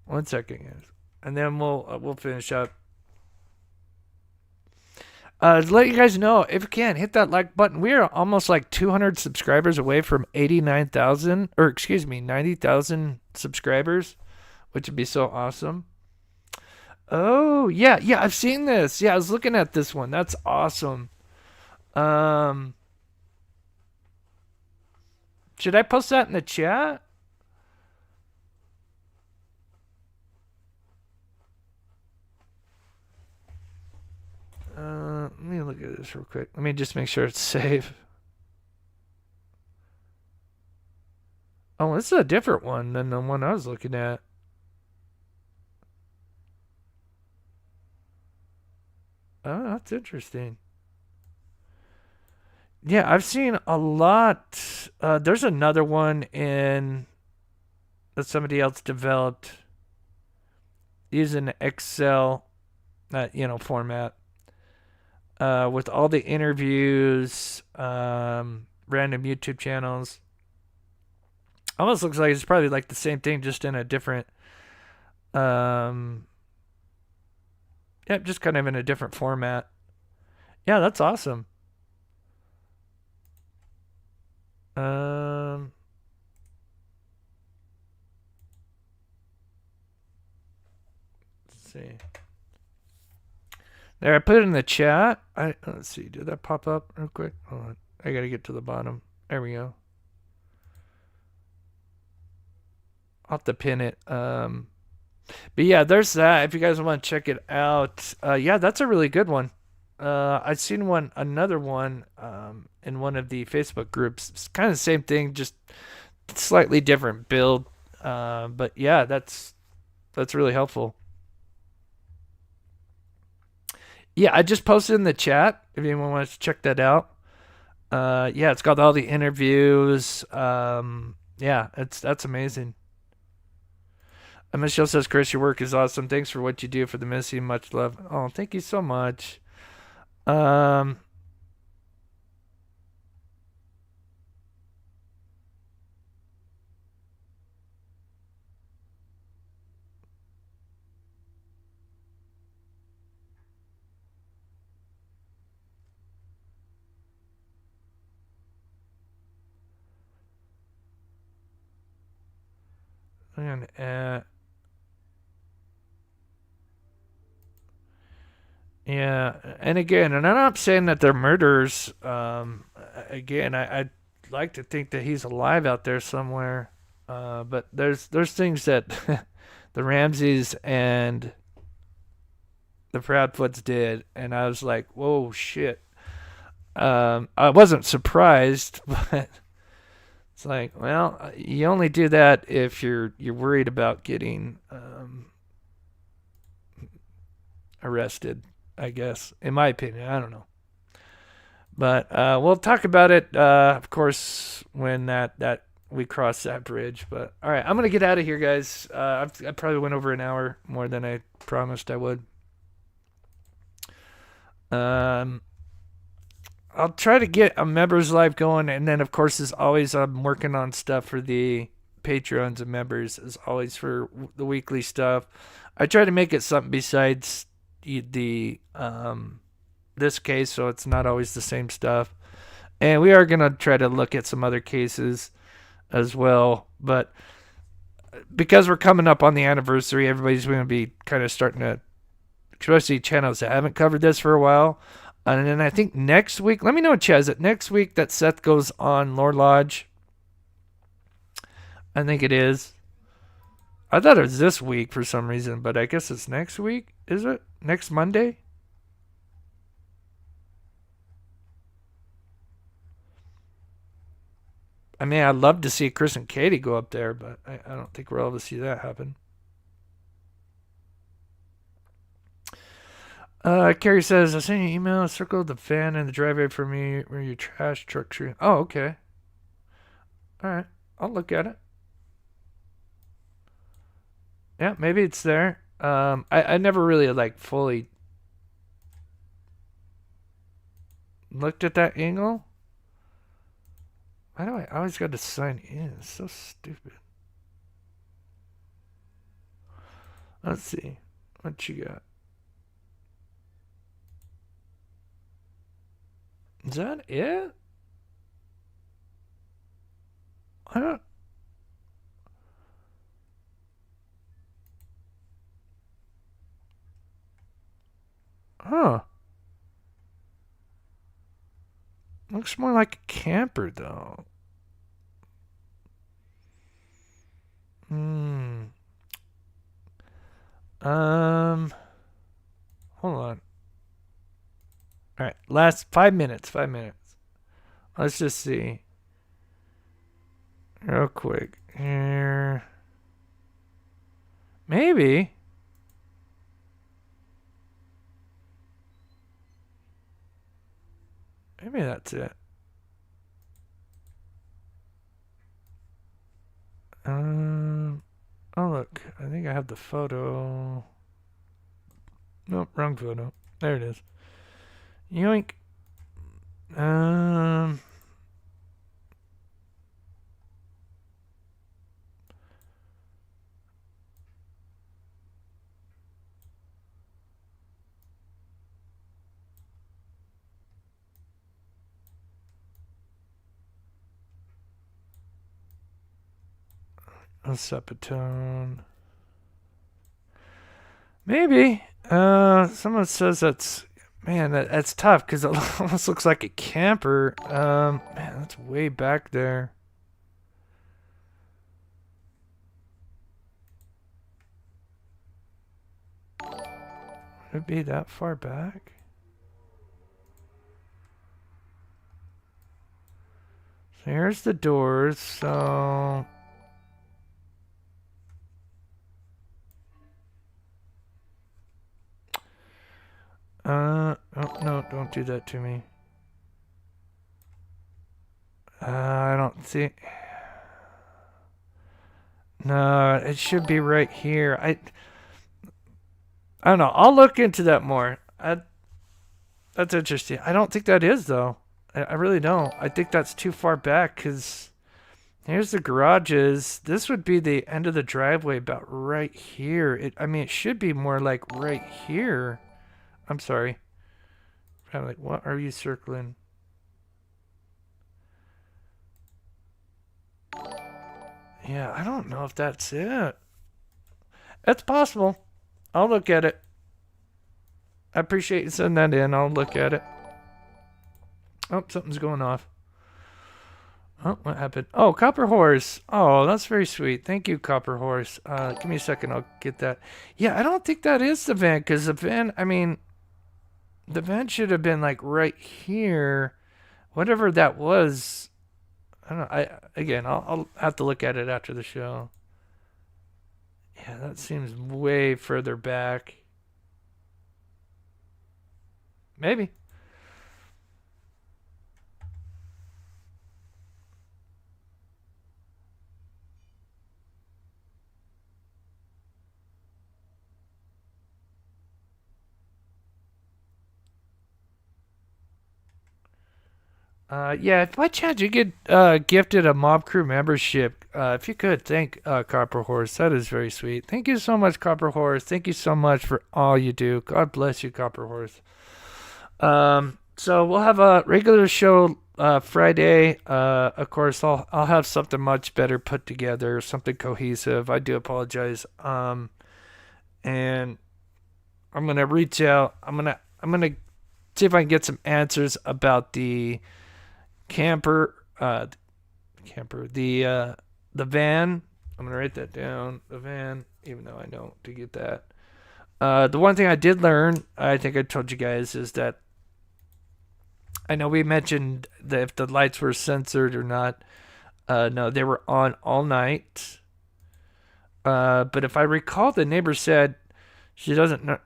one second, guys, and then we'll finish up. To let you guys know, if you can, hit that like button. We are almost like 200 subscribers away from 89,000, or excuse me, 90,000 subscribers, which would be so awesome. Oh, yeah, yeah, I've seen this. Yeah, I was looking at this one. That's awesome. Um, should I post that in the chat? Let me look at this real quick. Let me just make sure it's safe. Oh, this is a different one than the one I was looking at. Oh, that's interesting. Yeah, I've seen a lot. There's another one in that somebody else developed using Excel, format, with all the interviews, random YouTube channels. Almost looks like it's probably like the same thing, just in a different, um, yeah, just kind of in a different format. Yeah, that's awesome. Um, let's see. There, I put it in the chat. Let's see. Did that pop up real quick? Hold on. I gotta get to the bottom. There we go. I'll have to pin it. But yeah, there's that. If you guys want to check it out, yeah, that's a really good one. I've seen another one, in one of the Facebook groups. It's kind of the same thing, just slightly different build. But yeah, that's really helpful. Yeah, I just posted in the chat if anyone wants to check that out. Yeah, it's got all the interviews. Yeah, that's amazing. Michelle says, Chris, your work is awesome. Thanks for what you do for the missing. Much love. Oh, thank you so much. Um, I'm gonna add. Yeah, and again, and I'm not saying that they're murderers. Again, I'd like to think that he's alive out there somewhere. But there's things that the Ramseys and the Proudfoots did, and I was like, whoa, shit. I wasn't surprised, but it's like, well, you only do that if you're worried about getting arrested. I guess, in my opinion, I don't know, but we'll talk about it, of course, when that we cross that bridge. But all right, I'm gonna get out of here, guys. I probably went over an hour more than I promised I would. Um, I'll try to get a members live going, and then of course, as always, I'm working on stuff for the Patreons and members, as always, for the weekly stuff. I try to make it something besides the this case, so it's not always the same stuff. And we are gonna try to look at some other cases as well, but because we're coming up on the anniversary, everybody's going to be kind of starting to, especially channels that haven't covered this for a while. And then I think next week, let me know, Chaz, that next week that Seth goes on Lore Lodge. I think it is. I thought it was this week for some reason, but I guess it's next week. Is it? Next Monday? I mean, I'd love to see Chris and Katie go up there, but I don't think we're able to see that happen. Carrie says, I sent you an email. Circle the van in the driveway for me where your trash truck should. Oh, okay. All right. I'll look at it. Yeah, maybe it's there. I never really like fully looked at that angle. Why do I always got to sign in? It's so stupid. Let's see. What you got? Is that it? I don't. Huh. Looks more like a camper, though. Hmm. Um. Hold on. All right. Last 5 minutes. 5 minutes. Let's just see. Real quick. Here. Maybe. Maybe that's it. Oh look, I think I have the photo. Nope, wrong photo. There it is. Yoink. Um. A sepatone. Maybe. Someone says that's man. That's tough because it almost looks like a camper. Man, that's way back there. Would it be that far back? So here's the doors. So. Oh, no, don't do that to me. I don't see. No, it should be right here. I don't know. I'll look into that more. That's interesting. I don't think that is, though. I really don't. I think that's too far back because here's the garages. This would be the end of the driveway about right here. I mean, it should be more like right here. I'm sorry. I'm like, what are you circling? Yeah, I don't know if that's it. It's possible. I'll look at it. I appreciate you sending that in. I'll look at it. Oh, something's going off. Oh, what happened? Oh, Copper Horse. Oh, that's very sweet. Thank you, Copper Horse. Give me a second. I'll get that. Yeah, I don't think that is the van because the van, I mean, the van should have been like right here. Whatever that was. I don't know. I'll have to look at it after the show. Yeah, that seems way further back. Maybe. Yeah, if by chance you get gifted a Mob Crew membership, if you could, thank Copper Horse. That is very sweet. Thank you so much, Copper Horse. Thank you so much for all you do. God bless you, Copper Horse. So we'll have a regular show Friday. Of course, I'll have something much better put together, something cohesive. I do apologize. And I'm gonna reach out. I'm gonna see if I can get some answers about the camper the van. I'm gonna write that down, the van, even though I know to get that. The one thing I did learn, I think I told you guys, is that I know we mentioned that if the lights were censored or not. No, they were on all night. But if I recall, the neighbor said she didn't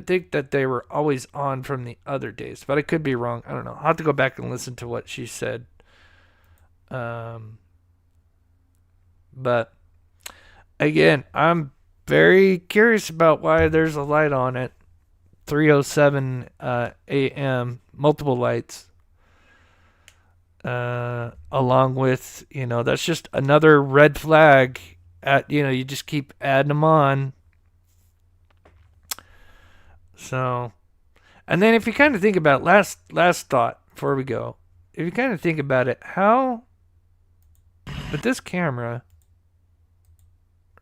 think that they were always on from the other days. But I could be wrong. I don't know. I'll have to go back and listen to what she said. But again, I'm very curious about why there's a light on it. 3:07 a.m. Multiple lights. Along with, that's just another red flag. You just keep adding them on. So, and then if you kind of think about last thought before we go, if you kind of think about it, how with this camera,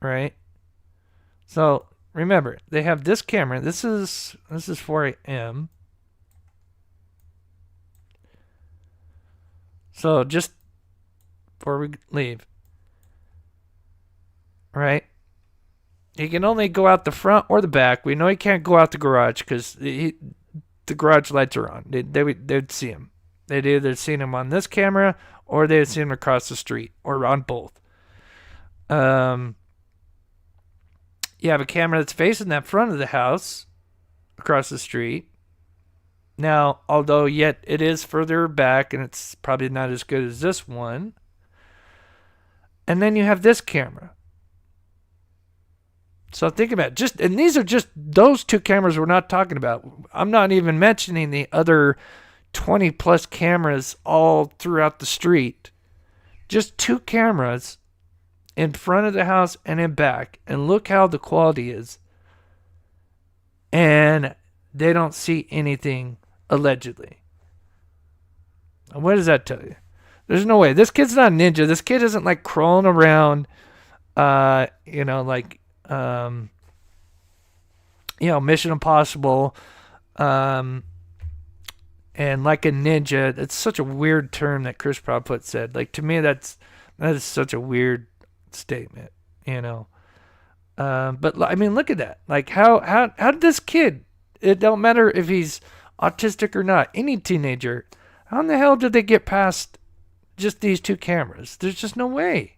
right? So remember, they have this camera. This is 4 a.m. So just before we leave, right? He can only go out the front or the back. We know he can't go out the garage because the garage lights are on. They'd see him. They'd either seen him on this camera or they'd seen him across the street or on both. You have a camera that's facing that front of the house across the street. Now, although yet it is further back and it's probably not as good as this one. And then you have this camera. So think about it. And these are just those two cameras we're not talking about. I'm not even mentioning the other 20 plus cameras all throughout the street. Just two cameras in front of the house and in back. And look how the quality is. And they don't see anything, allegedly. What does that tell you? There's no way. This kid's not a ninja. This kid isn't like crawling around, Mission Impossible, and like a ninja. It's such a weird term that Chris Proudfoot said. Like, to me, that is such a weird statement, But I mean, look at that. Like, how did this kid? It don't matter if he's autistic or not. Any teenager, how in the hell did they get past just these two cameras? There's just no way.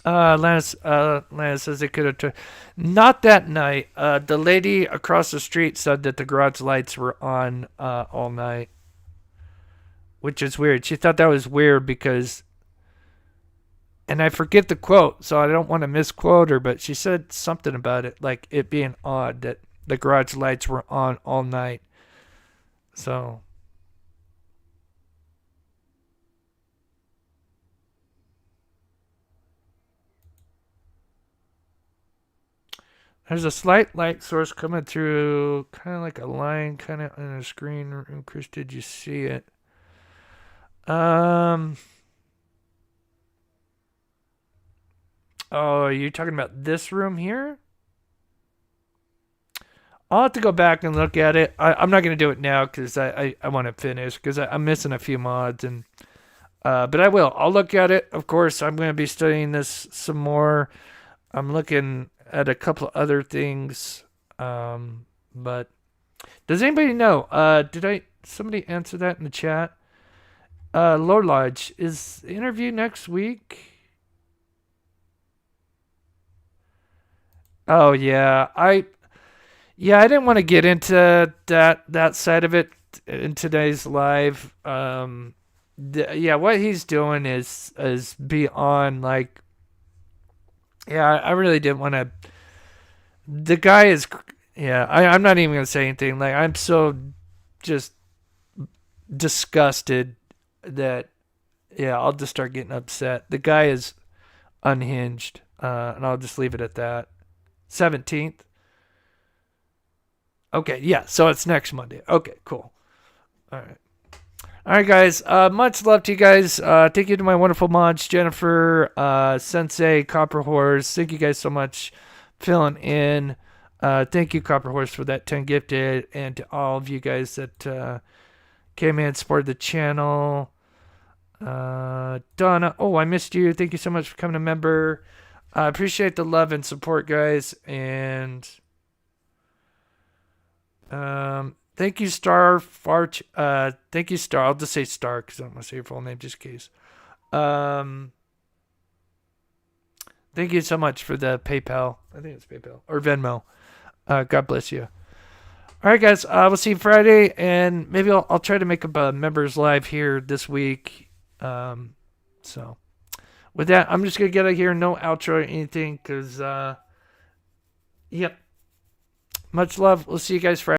Lana says they could have. Not that night. The lady across the street said that the garage lights were on all night, which is weird. She thought that was weird because, and I forget the quote, so I don't want to misquote her, but she said something about it, like it being odd that the garage lights were on all night. So. There's a slight light source coming through, kind of like a line, kind of on the screen. Chris, did you see it? Oh, are you talking about this room here? I'll have to go back and look at it. I'm not going to do it now because I want to finish because I'm missing a few mods. But I will. I'll look at it. Of course, I'm going to be studying this some more. I'm looking at a couple of other things. But does anybody know? Did somebody answer that in the chat? Lord Lodge, is the interview next week? Oh yeah, I didn't want to get into that side of it in today's live. What he's doing is beyond like. Yeah, I really didn't want to. The guy is. Yeah, I'm not even gonna say anything. Like, I'm so just disgusted that. Yeah, I'll just start getting upset. The guy is unhinged, and I'll just leave it at that. 17th. Okay, yeah, so it's next Monday. Okay, cool. All right, guys. Much love to you guys. Thank you to my wonderful mods, Jennifer, Sensei, Copper Horse. Thank you guys so much filling in. Thank you, Copper Horse, for that 10 gifted, and to all of you guys that came in and supported the channel. Donna, oh, I missed you. Thank you so much for becoming a member. I appreciate the love and support, guys. And Thank you, Star Farch. Thank you, Star. I'll just say Star because I don't want to say your full name just in case. Thank you so much for the PayPal. I think it's PayPal or Venmo. God bless you. All right, guys. We'll see you Friday, and maybe I'll try to make a members live here this week. So with that, I'm just gonna get out of here. No outro or anything, because yep. Much love. We'll see you guys Friday.